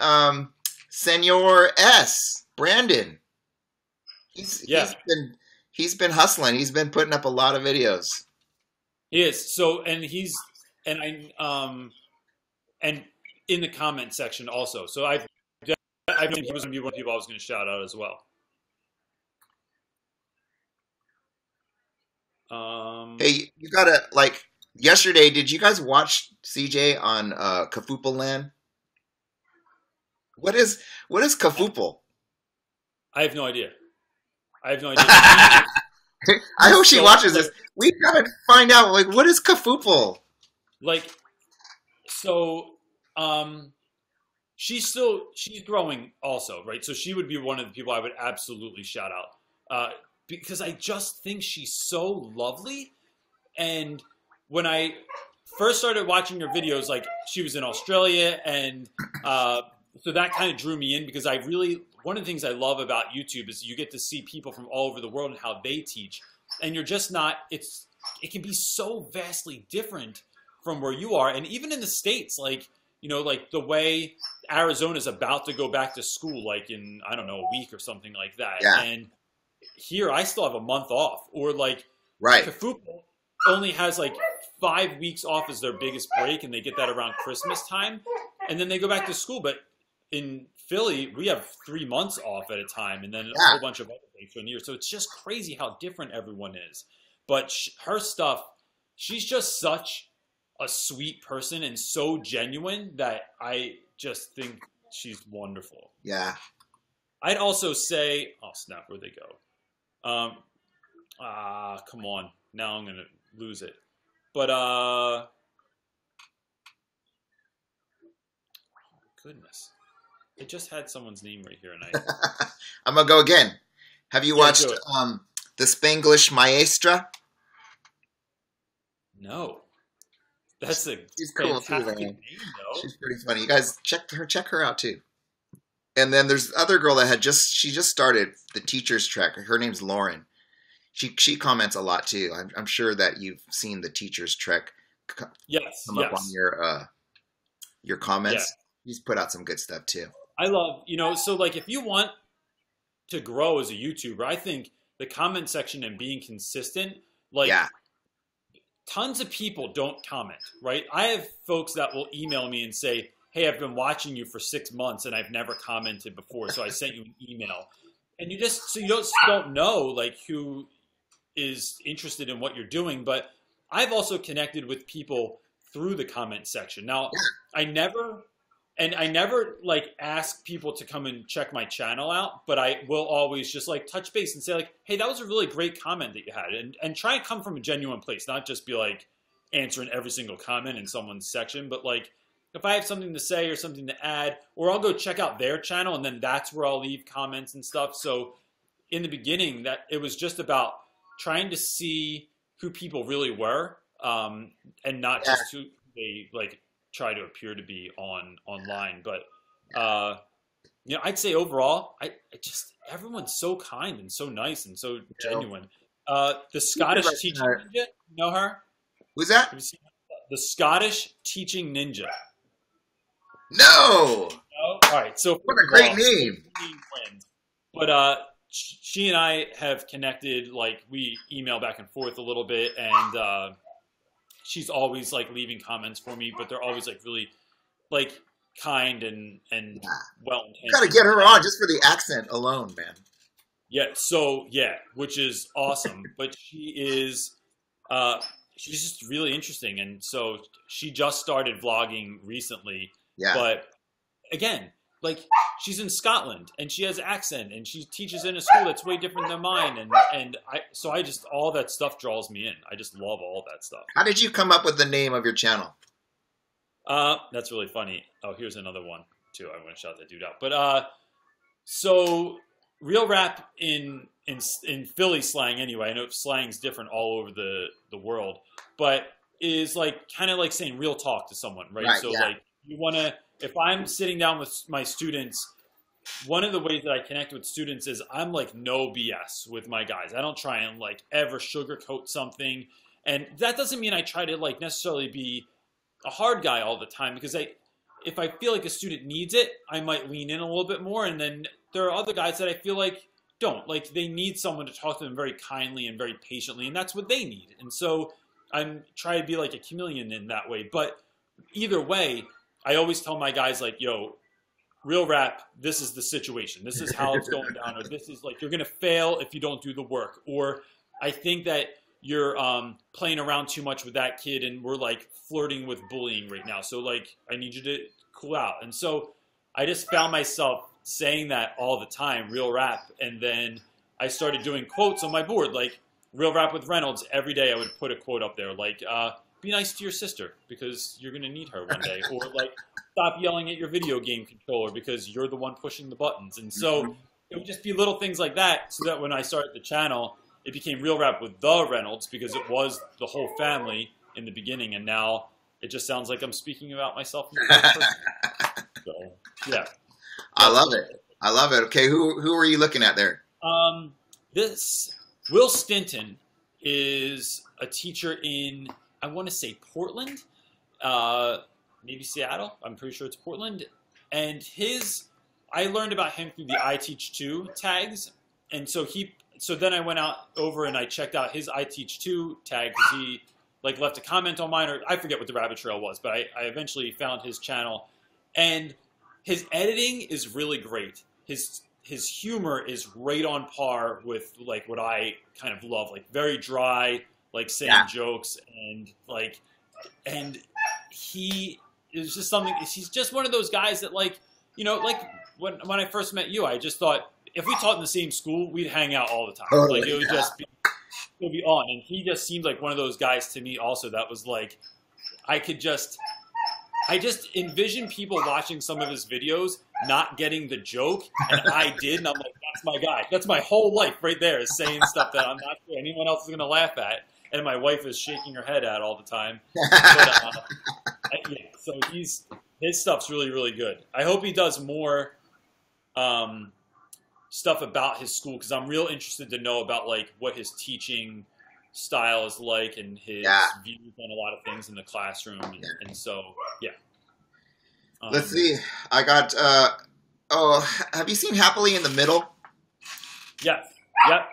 Senor S, Brandon. He's been hustling. He's been putting up a lot of videos. He is. So, and in the comment section also. So I think he was going to be one of the people I was going to shout out as well. Hey, you gotta, yesterday, did you guys watch CJ on Kafupa Land? What is Kafupa? I have no idea. I hope she watches this. We gotta find out, what is Kafupa? She's growing also, right? So she would be one of the people I would absolutely shout out. Because I just think she's so lovely. And when I first started watching her videos, she was in Australia, and so that kind of drew me in, because one of the things I love about YouTube is you get to see people from all over the world and how they teach. And you're just not, it can be so vastly different from where you are. And even in the States, the way Arizona's about to go back to school, in, I don't know, a week or something like that. Yeah. And here I still have a month off, or right. Kafupa only has 5 weeks off as their biggest break, and they get that around Christmas time, and then they go back to school. But in Philly, we have 3 months off at a time, and then a whole bunch of other things for the year. So it's just crazy how different everyone is. But her stuff, she's just such a sweet person and so genuine that I just think she's wonderful. Yeah. I'd also say, oh snap, where'd they go? Come on. Now I'm gonna lose it. But oh goodness. I just had someone's name right here, and I'm gonna go again. Have you watched the Spanglish Maestra? No. That's She's cool too, man. name, though. She's pretty funny. You guys check her out too. And then there's the other girl that she just started the teacher's track. Her name's Lauren. She comments a lot too. I'm sure that you've seen the teacher's trek come up on your comments. Yeah. He's put out some good stuff too. I love, so if you want to grow as a YouTuber, I think the comment section and being consistent, tons of people don't comment, right? I have folks that will email me and say, hey, I've been watching you for 6 months and I've never commented before, so I sent you an email. And you don't know who is interested in what you're doing. But I've also connected with people through the comment section. Now, I never ask people to come and check my channel out, but I will always just touch base and say hey, that was a really great comment that you had, and try and come from a genuine place, not just be answering every single comment in someone's section, but if I have something to say or something to add, or I'll go check out their channel, and then that's where I'll leave comments and stuff. So in the beginning, that it was just about trying to see who people really were, and not just who they like try to appear to be online. But you know, I'd say overall, I just everyone's so kind and so nice and so genuine. The Scottish teaching ninja, you know her? Who's that? Have you seen her? The Scottish teaching ninja. No. No? All right. So What a great name. But she and I have connected. Like we email back and forth a little bit, and she's always like leaving comments for me, but they're always like really like kind and well intentioned. You gotta get her on just for the accent alone, man. Yeah, so yeah, which is awesome. But she is she's just really interesting, and so she just started vlogging recently. Yeah. But again, like she's in Scotland and she has accent and she teaches in a school that's way different than mine, and I just all that stuff draws me in. I just love all that stuff. How did you come up with the name of your channel? That's really funny. Oh, here's another one too. I want to shout that dude out. But so real rap in Philly slang anyway. I know slang's different all over the world, but is like kind of like saying real talk to someone, right? So like you want to, if I'm sitting down with my students, one of the ways that I connect with students is I'm like no BS with my guys. I don't try and like ever sugarcoat something, and that doesn't mean I try to like necessarily be a hard guy all the time, because if I feel like a student needs it, I might lean in a little bit more, and then there are other guys that I feel like don't. Like they need someone to talk to them very kindly and very patiently, and that's what they need. And so I'm trying to be like a chameleon in that way. But either way, I always tell my guys like, yo, real rap, this is the situation. This is how it's going down, or this is like, you're going to fail if you don't do the work. Or I think that you're playing around too much with that kid and we're like flirting with bullying right now. So like, I need you to cool out. And so I just found myself saying that all the time, real rap. And then I started doing quotes on my board, like real rap with Reynolds. Every day I would put a quote up there, like, be nice to your sister because you're going to need her one day. Or like, stop yelling at your video game controller because you're the one pushing the buttons. And so it would just be little things like that, so that when I started the channel, it became real rap with the Reynolds, because it was the whole family in the beginning. And now it just sounds like I'm speaking about myself in the first person. So, yeah. I love it. I love it. Okay, who are you looking at there? This Will Stinton is a teacher in, I want to say Portland, maybe Seattle. I'm pretty sure it's Portland. And I learned about him through the I Teach Too tags. And so then I went over and I checked out his I Teach Too tag, because he like left a comment on mine, or I forget what the rabbit trail was, but I eventually found his channel, and his editing is really great. His humor is right on par with like what I kind of love, like very dry, like saying jokes, and he is just something. He's just one of those guys that, like, you know, like when I first met you, I just thought if we taught in the same school, we'd hang out all the time. Like it would just be, it would be on. And he just seemed like one of those guys to me also that was like, I just envision people watching some of his videos not getting the joke, and I did, and I'm like, that's my guy. That's my whole life right there, is saying stuff that I'm not sure anyone else is going to laugh at, and my wife is shaking her head at all the time. But, so his stuff's really, really good. I hope he does more stuff about his school, because I'm real interested to know about like what his teaching style is like, and his views on a lot of things in the classroom, and so let's see. I got have you seen Happily in the Middle? Yeah. Yep.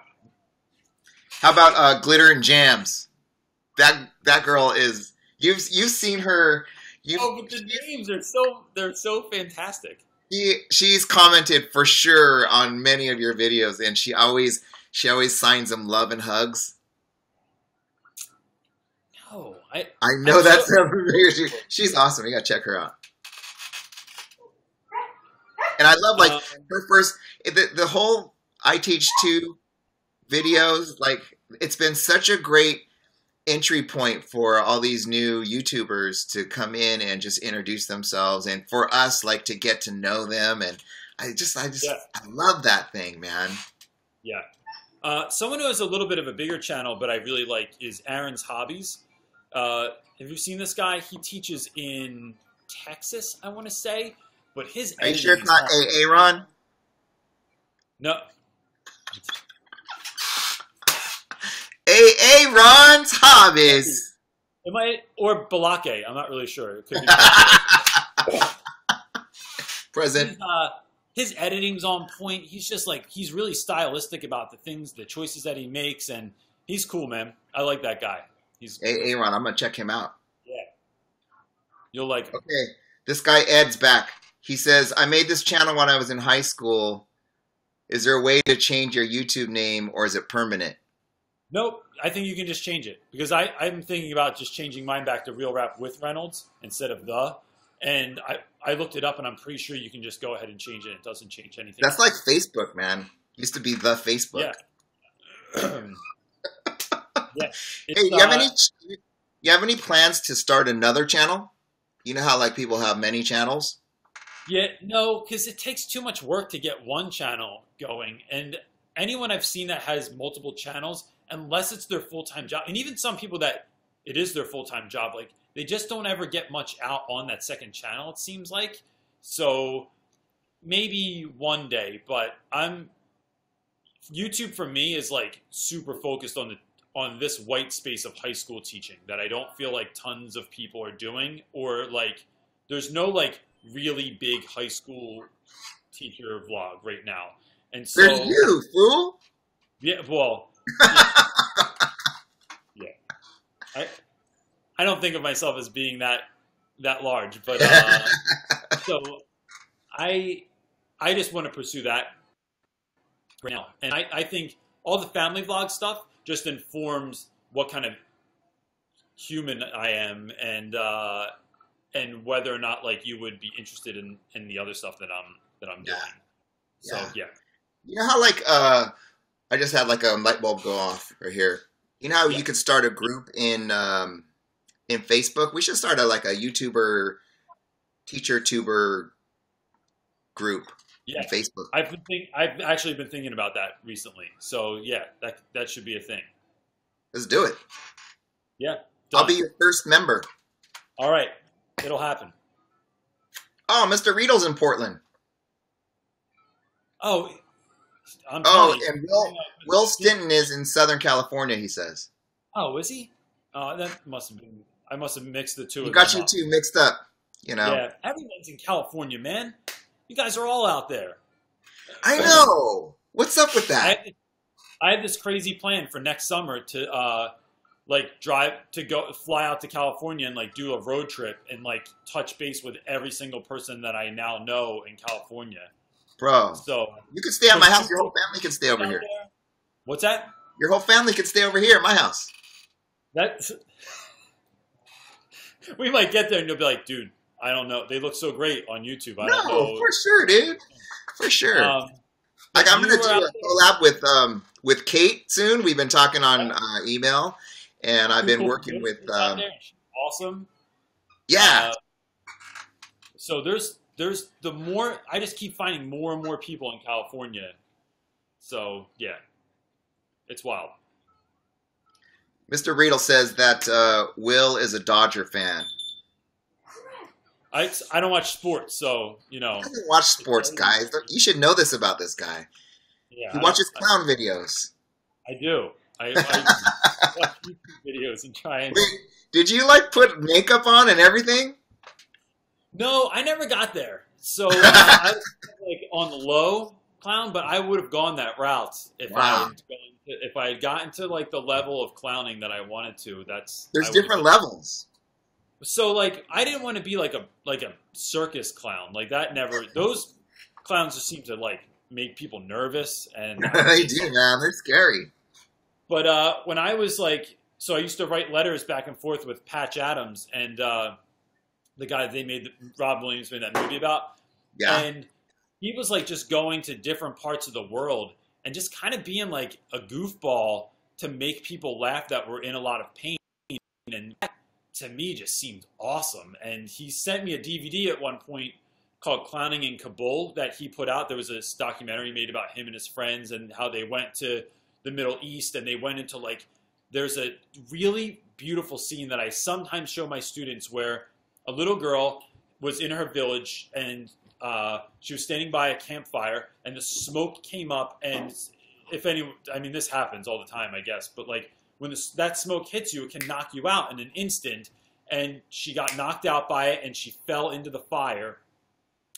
How about Glitter and Jams? That girl is, you've seen her. But the names are they're so fantastic. She's commented for sure on many of your videos, and she always signs them love and hugs. No, I know that's she's awesome. You gotta check her out. And I love like her first, the whole I Teach Too videos. Like, it's been such a great entry point for all these new YouTubers to come in and just introduce themselves, and for us like to get to know them. And I love that thing, man. Yeah. Someone who has a little bit of a bigger channel, but I really like, is Aaron's Hobbies. Have you seen this guy? He teaches in Texas, I want to say, but his Are you sure it's not Aaron? No. Aaron's hobbies. It might, or Balake. I'm not really sure. It could be. Present. His editing's on point. He's just like, he's really stylistic about the things, the choices that he makes, and he's cool, man. I like that guy. He's Aaron, I'm gonna check him out. Yeah. You'll like him. Okay, this guy Ed's back. He says, I made this channel when I was in high school. Is there a way to change your YouTube name, or is it permanent? Nope. I think you can just change it, because I'm thinking about just changing mine back to Real Rap with Reynolds instead of the. And I looked it up, and I'm pretty sure you can just go ahead and change it. It doesn't change anything. That's like Facebook, man. Used to be the Facebook. Yeah. Yeah. Hey, you have any plans to start another channel? You know how like people have many channels? Yeah, no, because it takes too much work to get one channel going. And anyone I've seen that has multiple channels, unless it's their full-time job, and even some people that it is their full-time job, like they just don't ever get much out on that second channel, it seems like. So maybe one day, but YouTube for me is like super focused on this white space of high school teaching that I don't feel like tons of people are doing, or like there's no like really big high school teacher vlog right now. And so there's you, fool. Yeah, well, yeah. I don't think of myself as being that large, but so I just want to pursue that right now. And I think all the family vlog stuff just informs what kind of human I am, and whether or not like you would be interested in the other stuff that I'm doing. So yeah. You know how like I just had like a light bulb go off right here. You know how you could start a group in Facebook? We should start like a YouTuber teacher tuber group in Facebook. I've actually been thinking about that recently. So yeah, that should be a thing. Let's do it. Yeah. Done. I'll be your first member. All right. It'll happen. Oh, Mr. Reynolds in Portland. Oh, and Will Stinton is in Southern California, he says. Oh, is he? Oh, that must have been. I must have mixed the two. You got you two mixed up, you know. Yeah, everyone's in California, man. You guys are all out there. I know. What's up with that? I have this crazy plan for next summer to fly out to California and like do a road trip and like touch base with every single person that I now know in California. Bro, so you could stay at my house. Your whole family can stay over here. There. What's that? Your whole family could stay over here at my house. We might get there and you'll be like, dude, I don't know. They look so great on YouTube. I don't know. For sure, dude. For sure. Like I'm gonna do a collab with Kate soon. We've been talking on email, and I've been working with. Awesome. Yeah. So there's the more I just keep finding more and more people in California. So yeah, it's wild. Mr. Riedel says that Will is a Dodger fan. I don't watch sports, so you know. He doesn't watch sports, guys. You should know this about this guy. Yeah, he watches clown videos. I do. I watch YouTube videos and try and. Wait, did you like put makeup on and everything? No, I never got there. So I was like on the low clown, but I would have gone that route if I had gotten to like the level of clowning that I wanted to. There's different levels. So like I didn't want to be like a circus clown. Like that never those clowns just seem to like make people nervous and they do, man. They're scary. But when I was like so I used to write letters back and forth with Patch Adams and the guy Rob Williams made that movie about. Yeah. And he was like just going to different parts of the world and just kind of being like a goofball to make people laugh that were in a lot of pain. And that to me just seemed awesome. And he sent me a DVD at one point called Clowning in Kabul that he put out. There was this documentary made about him and his friends and how they went to the Middle East and they went into like there's a really beautiful scene that I sometimes show my students where a little girl was in her village and she was standing by a campfire and the smoke came up, and I mean, this happens all the time, I guess, but like when that smoke hits you, it can knock you out in an instant. And she got knocked out by it and she fell into the fire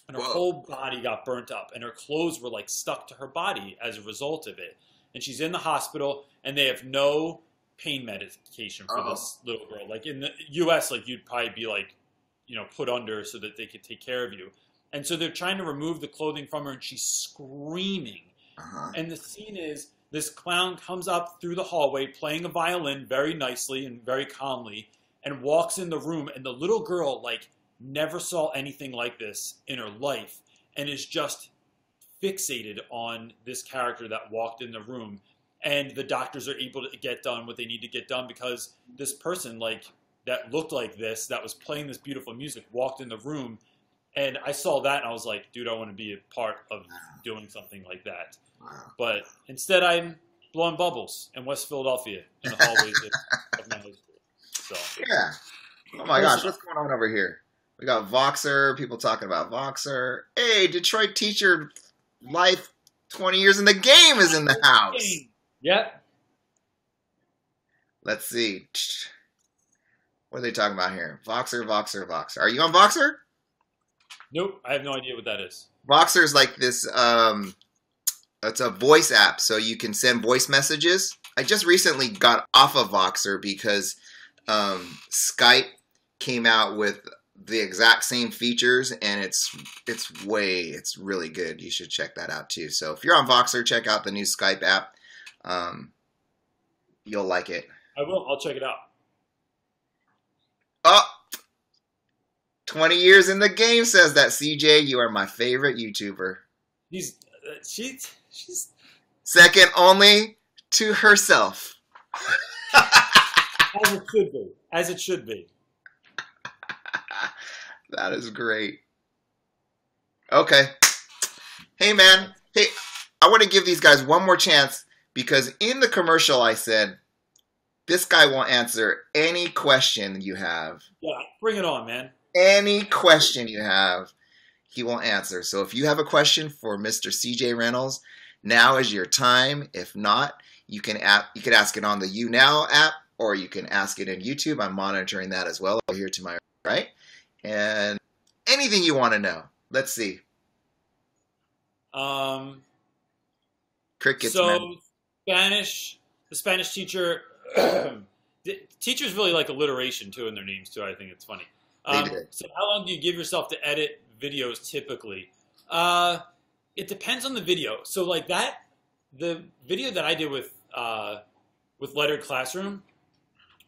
and her whole body got burnt up and her clothes were like stuck to her body as a result of it. And she's in the hospital and they have no pain medication for this little girl. Like in the US, like you'd probably be like, you know, put under so that they could take care of you. And so they're trying to remove the clothing from her and she's screaming. And the scene is this clown comes up through the hallway playing a violin very nicely and very calmly and walks in the room, and the little girl like never saw anything like this in her life and is just fixated on this character that walked in the room. And the doctors are able to get done what they need to get done because this person like that looked like this, that was playing this beautiful music, walked in the room. And I saw that and I was like, dude, I want to be a part of doing something like that. But instead I'm blowing bubbles in West Philadelphia in the hallways of my high school. So. Yeah. Oh my gosh, what's going on over here? We got Voxer, people talking about Voxer. Hey, Detroit teacher life 20 years in the game is in the house. Yep. Let's see. What are they talking about here? Voxer, Voxer, Voxer. Are you on Voxer? Nope, I have no idea what that is. Voxer is like this, it's a voice app, so you can send voice messages. I just recently got off of Voxer because Skype came out with the exact same features, and it's really good. You should check that out too. So if you're on Voxer, check out the new Skype app. You'll like it. I will. I'll check it out. Oh, 20 years in the game says that. CJ, you are my favorite YouTuber. She's second only to herself. As it should be. As it should be. That is great. Okay. Hey, man. Hey, I want to give these guys one more chance because in the commercial I said, this guy will answer any question you have. Yeah, bring it on, man. Any question you have, he will answer. So if you have a question for Mr. CJ Reynolds, now is your time. If not, you could ask it on the YouNow app, or you can ask it in YouTube. I'm monitoring that as well here to my right. And anything you want to know. Let's see. Crickets. So Spanish, the Spanish teacher. Teachers really like alliteration too in their names too. I think it's funny. So how long do you give yourself to edit videos typically? It depends on the video. So like the video that I did with Lettered Classroom,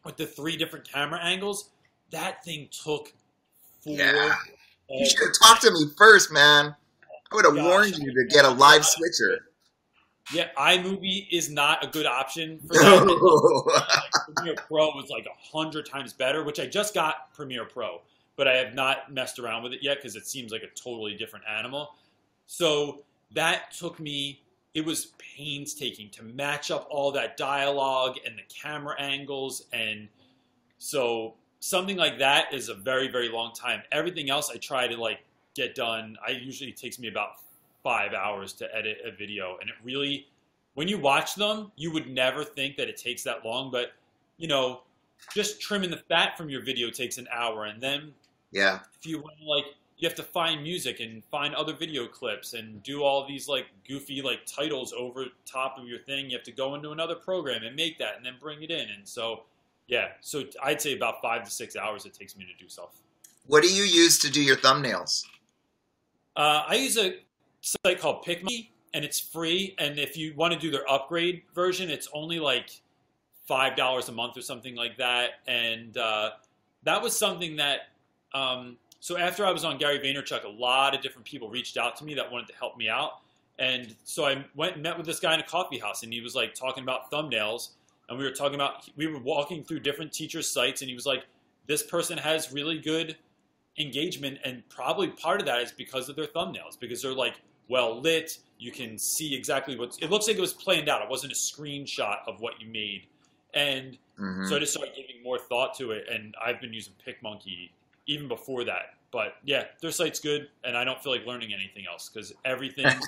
with the 3 different camera angles, that thing took forever. You should have talked to me first, man. I would have warned you to get a live switcher. Yeah, iMovie is not a good option for that. Premiere Pro was like 100 times better, which I just got Premiere Pro, but I have not messed around with it yet because it seems like a totally different animal. So that took me, it was painstaking to match up all that dialogue and the camera angles. And so something like that is a very, very long time. Everything else I try to like get done. Usually it takes me about 5 hours to edit a video. And it really, when you watch them, you would never think that it takes that long. But, you know, just trimming the fat from your video takes an hour. And then if you want to, like, you have to find music and find other video clips and do all these, like, goofy, like, titles over top of your thing. You have to go into another program and make that and then bring it in. And so, yeah, so I'd say about 5 to 6 hours it takes me to do stuff. What do you use to do your thumbnails? I use a site called PicMonkey, and it's free. And if you want to do their upgrade version, it's only like $5 a month or something like that. And that was something that, so after I was on Gary Vaynerchuk, a lot of different people reached out to me that wanted to help me out. And so I went and met with this guy in a coffee house, and he was like talking about thumbnails. And we were walking through different teachers' sites, and he was like, this person has really good engagement, and probably part of that is because of their thumbnails, because they're like well lit. You can see exactly it looks like it was planned out. It wasn't a screenshot of what you made. And Mhm. so I just started giving more thought to it, and I've been using PicMonkey even before that. But yeah, their site's good, and I don't feel like learning anything else because everything. I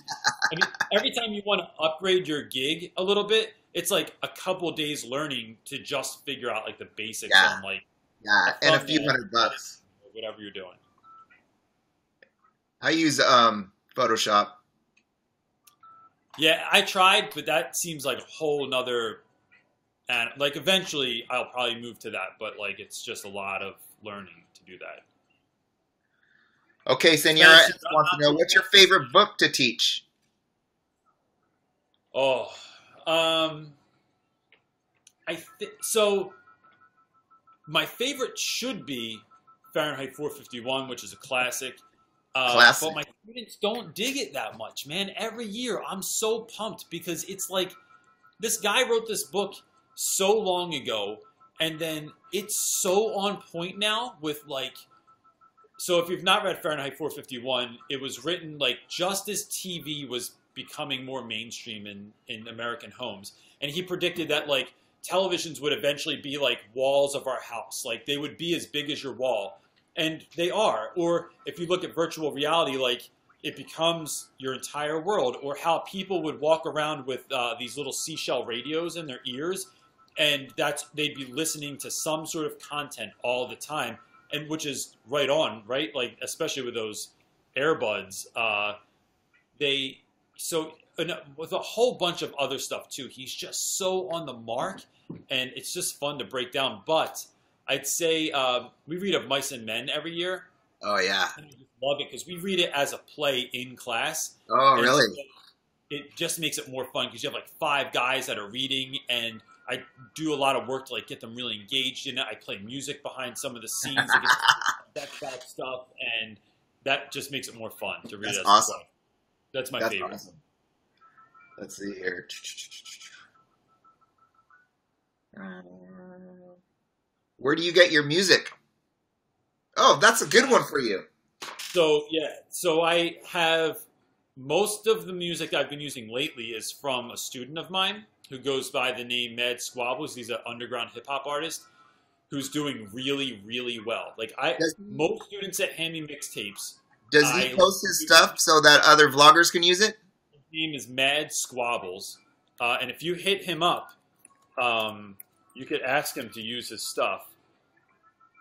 mean, every time you want to upgrade your gig a little bit, it's like a couple days learning to just figure out like the basics Yeah. on like Yeah, and a few thumbnail, $100. or whatever you're doing. I use Photoshop. Yeah, I tried, but that seems like a whole nother. And like eventually, I'll probably move to that, but like it's just a lot of learning to do that. Okay, Senora, I Spencer, want to know what's your favorite book to teach? Oh, so. My favorite should be Fahrenheit 451, which is a classic. Classic. But my students don't dig it that much, man. Every year, I'm so pumped because it's like this guy wrote this book so long ago, and then it's so on point now with like. So if you've not read Fahrenheit 451, it was written like just as TV was becoming more mainstream in American homes, and he predicted that like televisions would eventually be like walls of our house. Like they would be as big as your wall. And they are. Or if you look at virtual reality, like it becomes your entire world. Or how people would walk around with these little seashell radios in their ears. And they'd be listening to some sort of content all the time. And which is right on, right? Like, especially with those earbuds. With a whole bunch of other stuff too. He's just so on the mark. And it's just fun to break down. But I'd say we read Of Mice and Men every year. Oh, yeah. And I just love it because we read it as a play in class. Oh, really? So it just makes it more fun because you have like 5 guys that are reading, and I do a lot of work to like get them really engaged in it. I play music behind some of the scenes to get that stuff, and that just makes it more fun to read. That's as awesome. a play. That's my favorite. Awesome. Let's see here. Where do you get your music? Oh, that's a good one for you. So I have most of the music I've been using lately is from a student of mine who goes by the name Mad Squabbles. He's an underground hip hop artist who's doing really, really well. Like most students that hand me mixtapes. Does he post his stuff so that other vloggers can use it? His name is Mad Squabbles, and if you hit him up, you could ask him to use his stuff.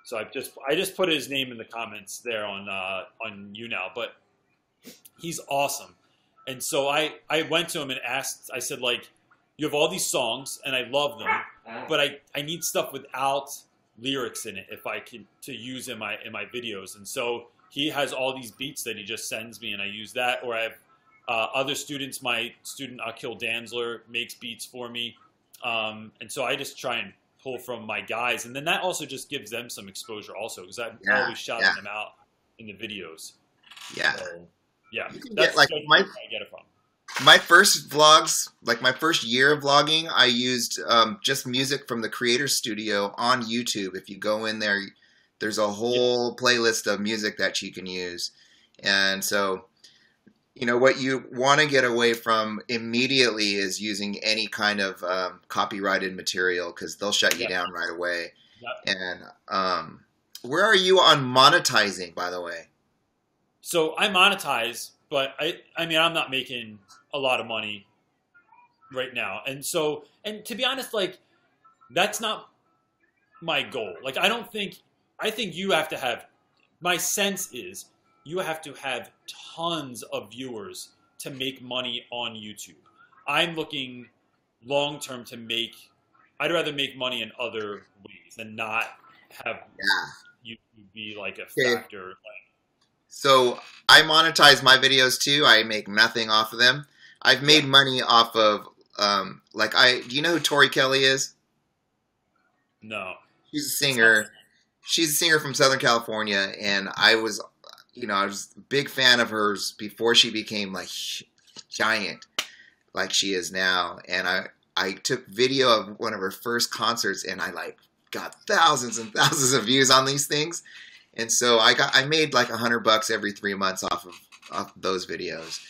So I just put his name in the comments there on YouNow, but he's awesome. And so I went to him and asked. I said, like, you have all these songs and I love them, but I need stuff without lyrics in it if I can to use in my videos. And so he has all these beats that he just sends me, and I use that. Or I have other students. My student Akil Danzler makes beats for me. And so I just try and pull from my guys, and then that also just gives them some exposure also, because I'm always shouting them out in the videos. Yeah. So, yeah. That's like where I get it from. My first vlogs, like my first year of vlogging, I used just music from the Creator Studio on YouTube. If you go in there, there's a whole playlist of music that you can use. And so, you know, what you want to get away from immediately is using any kind of copyrighted material, because they'll shut you down right away. Yep. And where are you on monetizing, by the way? So I monetize, but I mean, I'm not making a lot of money right now. And to be honest, like, that's not my goal. Like, I think you have to have, my sense is, you have to have tons of viewers to make money on YouTube. I'm looking long-term to I'd rather make money in other ways than not have YouTube be like a factor. So I monetize my videos too. I make nothing off of them. I've made money off of, do you know who Tori Kelly is? No. She's a singer. She's a singer from Southern California, and I was a big fan of hers before she became like giant like she is now. And I took video of one of her first concerts, and I like got thousands and thousands of views on these things. And so I made like $100 every 3 months off of those videos.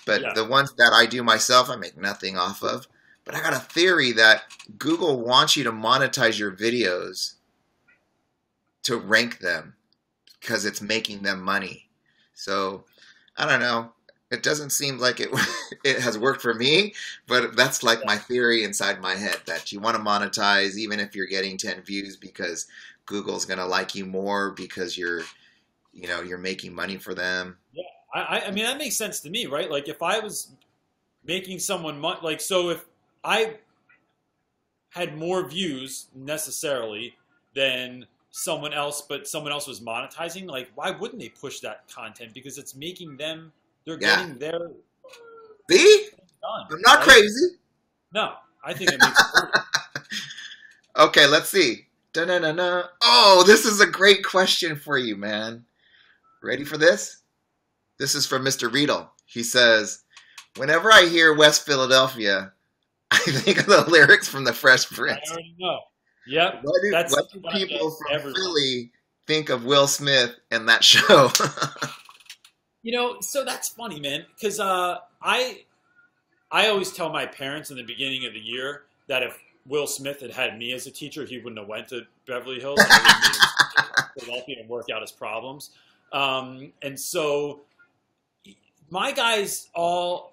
But the ones that I do myself, I make nothing off of. but I got a theory that Google wants you to monetize your videos to rank them because it's making them money. So I don't know. It doesn't seem like it has worked for me, but that's like my theory inside my head, that you want to monetize even if you're getting 10 views because Google's going to like you more because you're making money for them. Yeah, I mean, that makes sense to me, right? Like if I was making someone money, like, so if I had more views necessarily than someone else, but someone else was monetizing, like why wouldn't they push that content? Because it's making them, they're getting their See? done. I'm not crazy. No, I think it makes sense. Okay, let's see. Da-na-na-na. Oh, this is a great question for you, man. Ready for this? This is from Mr. Riedel. He says, whenever I hear West Philadelphia, I think of the lyrics from The Fresh Prince. I already know. Yep. What do people from Philly think of Will Smith and that show? You know, so that's funny, man, because I always tell my parents in the beginning of the year that if Will Smith had me as a teacher, he wouldn't have went to Beverly Hills. And he would have Philadelphia and work out his problems. And so my guys no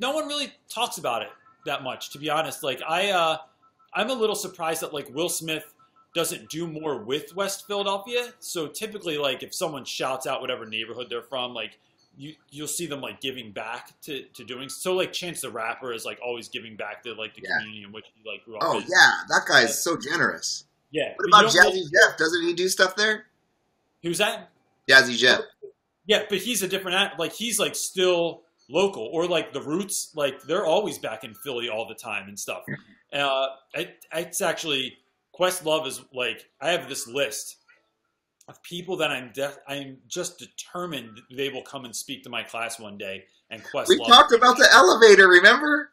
one really talks about it that much, to be honest. Like I'm a little surprised that like Will Smith doesn't do more with West Philadelphia. So typically, like if someone shouts out whatever neighborhood they're from, like you'll see them like giving back to doing so. Like Chance the Rapper is like always giving back to like the community in which he like grew up. Oh in. yeah, that guy's so generous. Yeah. What about Jazzy Jeff? Doesn't he do stuff there? Who's that? Jazzy Jeff. Yeah, but he's a different act. Like he's like still local, or like the Roots. Like they're always back in Philly all the time and stuff. It's actually Questlove is like, I have this list of people that I'm just determined they will come and speak to my class one day. And Questlove. We talked about the elevator, remember?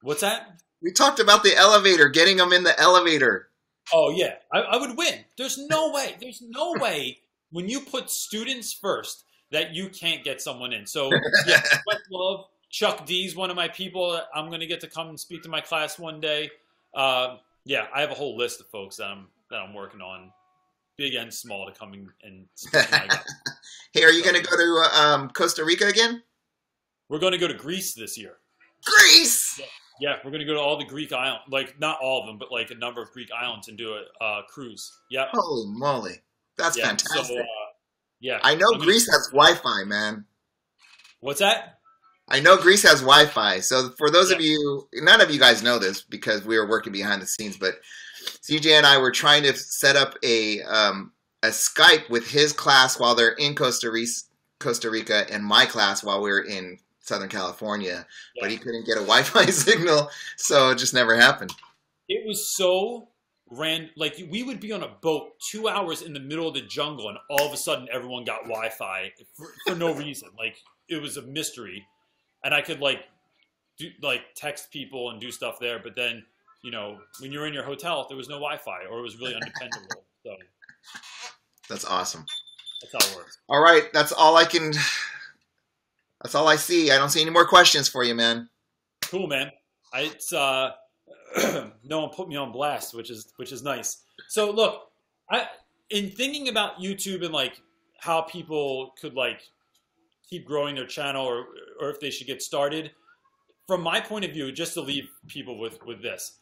What's that? We talked about the elevator, getting them in the elevator. Oh yeah, I would win. There's no way. There's no way when you put students first that you can't get someone in. So yeah, Questlove, Chuck D's one of my people that I'm going to get to come and speak to my class one day. Yeah, I have a whole list of folks that I'm working on, big and small, to come and speak to my guys. Hey, are you going to go to Costa Rica again? We're going to go to Greece this year. Greece! Yeah, we're going to go to all the Greek islands, like not all of them, but like a number of Greek islands and do a cruise. Yeah. Holy moly. That's fantastic. So, yeah. I know Greece has Wi-Fi, man. What's that? I know Greece has Wi-Fi. So for those of you, none of you guys know this because we were working behind the scenes, but CJ and I were trying to set up a Skype with his class while they're in Costa Rica and my class while we were in Southern California, but he couldn't get a Wi-Fi signal, so it just never happened. It was so random. Like we would be on a boat 2 hours in the middle of the jungle, and all of a sudden everyone got Wi-Fi for no reason. Like it was a mystery. And I could like text people and do stuff there, but then, you know, when you're in your hotel, there was no Wi-Fi or it was really undependable. So that's awesome. That's how it works. All right, that's all I see. I don't see any more questions for you, man. Cool, man. No one put me on blast, which is nice. So look, in thinking about YouTube and like how people could like keep growing their channel or if they should get started. From my point of view, just to leave people with this,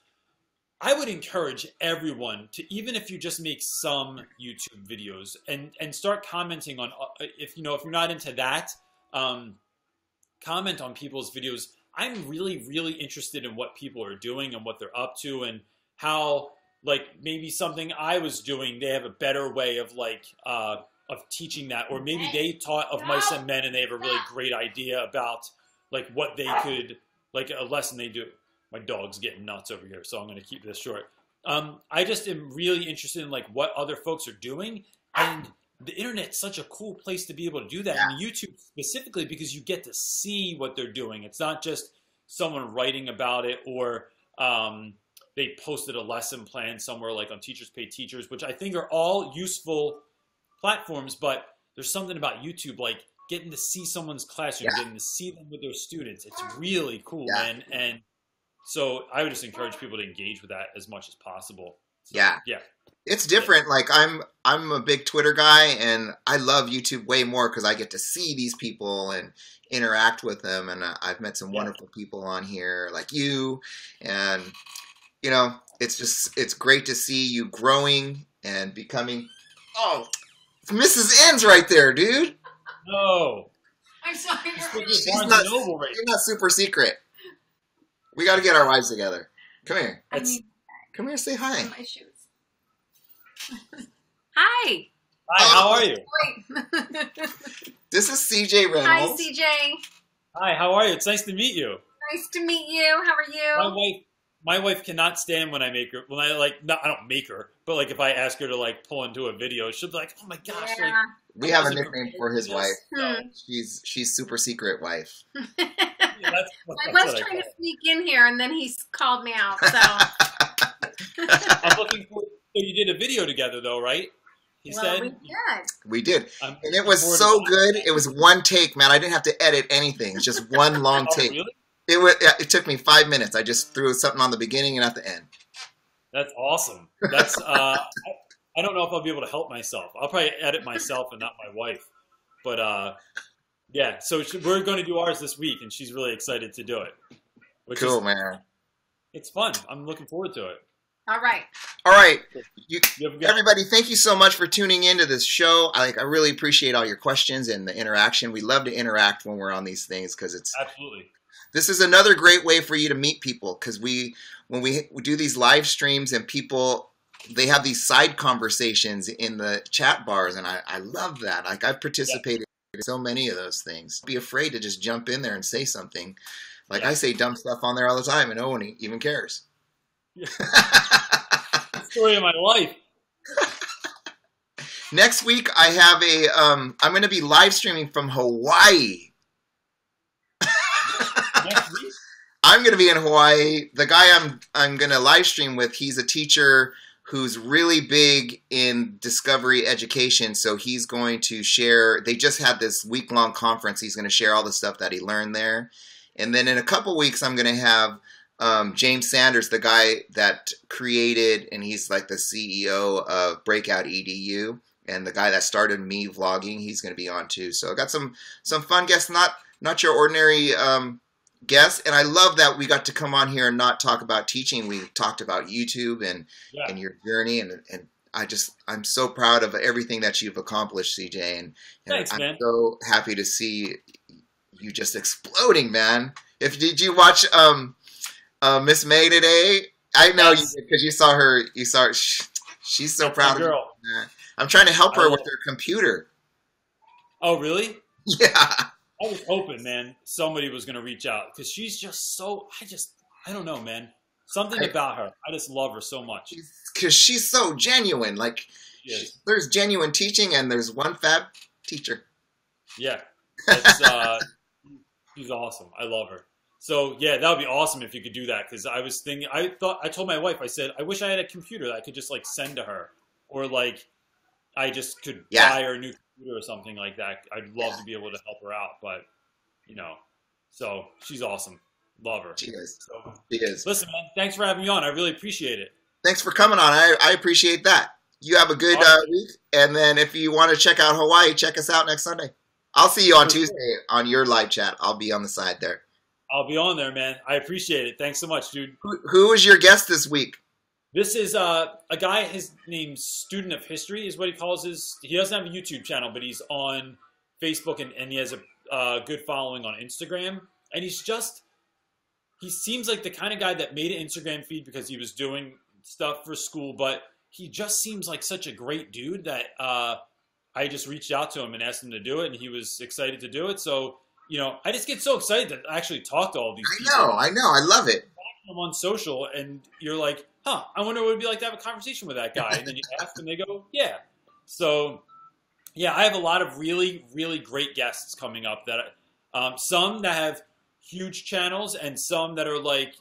I would encourage everyone to, even if you just make some YouTube videos and start commenting on, if you're not into that, comment on people's videos. I'm really, really interested in what people are doing and what they're up to and how, like, maybe something I was doing, they have a better way of like, of teaching that, or maybe they taught of Mice and Men and they have a really great idea about like what they could, like a lesson they do. My dog's getting nuts over here, so I'm going to keep this short. I just am really interested in like what other folks are doing, and the internet's such a cool place to be able to do that. And YouTube specifically, because you get to see what they're doing. It's not just someone writing about it, or they posted a lesson plan somewhere like on Teachers Pay Teachers, which I think are all useful platforms, but there's something about YouTube, like getting to see someone's classroom, getting to see them with their students. It's really cool, man. And So I would just encourage people to engage with that as much as possible. So, Yeah. yeah. It's different. Like I'm a big Twitter guy, and I love YouTube way more because I get to see these people and interact with them. And I've met some wonderful people on here, like you, and you know, it's great to see you growing and becoming. Oh, it's Mrs. N's right there, dude. No. I'm sorry. She's not super secret. We got to get our wives together. Come here. Come here. Say hi. My shoes. Hi. Hi. How are you? This is CJ Reynolds. Hi, CJ. Hi. How are you? It's nice to meet you. Nice to meet you. How are you? My wife cannot stand when I make her. When I don't make her, but like if I ask her to like pull into a video, she'll be like, "Oh my gosh!" Yeah. Like, we have a nickname for his wife. Hmm. She's super secret wife. Yeah, I was trying to sneak in here, and then he called me out. So I'm looking for. So you did a video together, though, right? He said we did. We did, and it was so good. It was one take, man. I didn't have to edit anything. It's just one long Oh, take. really? It took me 5 minutes. I just threw something on the beginning and at the end. That's awesome. That's I don't know if I'll be able to help myself. I'll probably edit myself and not my wife. But yeah, so we're going to do ours this week, and she's really excited to do it. Cool, man. It's fun. I'm looking forward to it. All right. All right, Everybody, everybody. Thank you so much for tuning into this show. I really appreciate all your questions and the interaction. We love to interact when we're on these things because it's absolutely. This is another great way for you to meet people because when we do these live streams and people, they have these side conversations in the chat bars, and I love that. Like I've participated in so many of those things. Be afraid to just jump in there and say something. Like I say dumb stuff on there all the time, and no one even cares. Yeah. Story of my life. Next week I have I'm going to be live streaming from Hawaii. Next week? I'm going to be in Hawaii. The guy I'm going to live stream with, he's a teacher who's really big in discovery education. So he's going to share, they just had this week-long conference. He's going to share all the stuff that he learned there. And then in a couple weeks, I'm going to have James Sanders, the guy that created, and he's like the CEO of Breakout EDU, and the guy that started me vlogging, he's going to be on too. So I got some fun guests, not your ordinary guests, and I love that we got to come on here and not talk about teaching. We talked about YouTube and your journey, and I'm so proud of everything that you've accomplished, CJ, and Thanks, I'm man. so happy to see you just exploding, man. Did you watch Miss May today? I know you did because you saw her. She's so proud of girl. you. I'm trying to help her with her computer. Oh, really? Yeah. I was hoping, man, somebody was going to reach out because she's just so. I don't know, man. Something about her. I just love her so much. Because she's so genuine. Like, there's genuine teaching and there's one fab teacher. Yeah. It's, she's awesome. I love her. So, yeah, that would be awesome if you could do that because I was thinking, I told my wife, I said, I wish I had a computer that I could just, like, send to her. Or, like, I just could buy her a new computer or something like that. I'd love to be able to help her out. But, you know, so she's awesome. Love her. She is. So, she is. Listen, man, thanks for having me on. I really appreciate it. Thanks for coming on. I appreciate that. You have a good week. And then if you want to check out Hawaii, check us out next Sunday. I'll see you on Tuesday on your live chat. I'll be on the side there. I'll be on there, man. I appreciate it. Thanks so much, dude. Who is your guest this week? This is a guy, his name's Student of History is what he calls he doesn't have a YouTube channel, but he's on Facebook and he has a good following on Instagram. And he seems like the kind of guy that made an Instagram feed because he was doing stuff for school, but he just seems like such a great dude that I just reached out to him and asked him to do it, and he was excited to do it. So, you know, I just get so excited to actually talk to all these people. I know. I love it. I'm on social, and you're like, huh, I wonder what it would be like to have a conversation with that guy. And then you ask, and they go, yeah. So, yeah, I have a lot of really, really great guests coming up that some that have huge channels and some that are like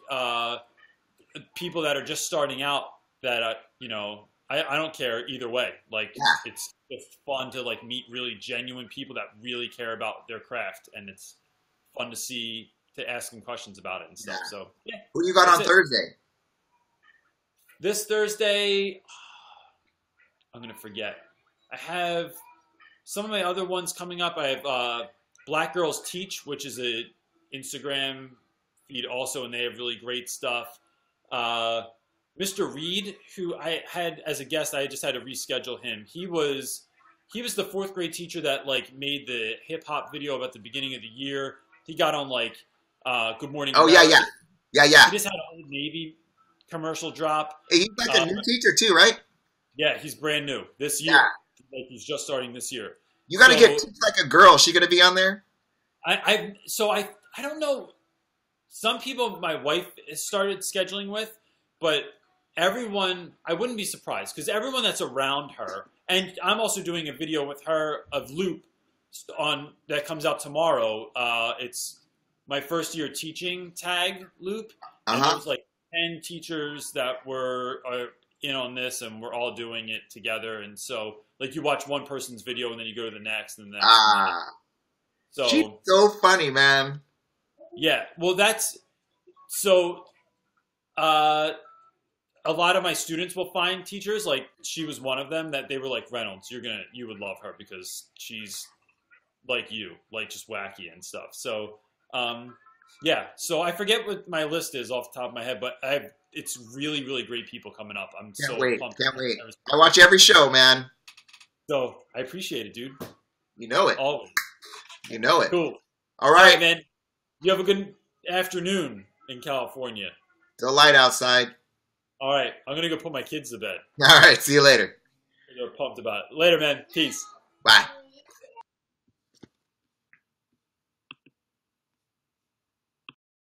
people that are just starting out that, you know, I don't care either way. Like, it's fun to, like, meet really genuine people that really care about their craft, and it's fun to to ask him questions about it and stuff. Yeah. So yeah. Who you got on Thursday? This Thursday, I'm gonna forget. I have some of my other ones coming up. I have Black Girls Teach, which is a Instagram feed also, and they have really great stuff. Mr. Reed, who I had as a guest, I just had to reschedule him. He was the 4th grade teacher that like made the hip hop video about the beginning of the year. He got on like Good Morning. Oh America. yeah. He just had an Old Navy commercial drop. Hey, he's like a new teacher too, right? Yeah, he's brand new this year. Yeah. Like he's just starting this year. You got to get Teach Like a Girl. Is she gonna be on there? I don't know. Some people my wife has started scheduling with, but everyone, I wouldn't be surprised because everyone that's around her, and I'm also doing a video with her of Loop that comes out tomorrow. It's my first year teaching tag Loop. And there's like 10 teachers that are in on this, and we're all doing it together. And so, like, you watch one person's video, and then you go to the next, and the next. So she's so funny, man. Yeah, well, that's so. A lot of my students will find teachers like she was one of them that they were like, Reynolds, you would love her because she's like you, like just wacky and stuff. So, yeah. So I forget what my list is off the top of my head, but it's really, really great people coming up. I'm Can't wait. pumped. Can't wait. I watch every show, man. So I appreciate it, dude. You know it. Always. You know it. Cool. All right, man. You have a good afternoon in California. Still light outside. All right. I'm going to go put my kids to bed. All right. See you later. They're pumped about it. Later, man. Peace. Bye.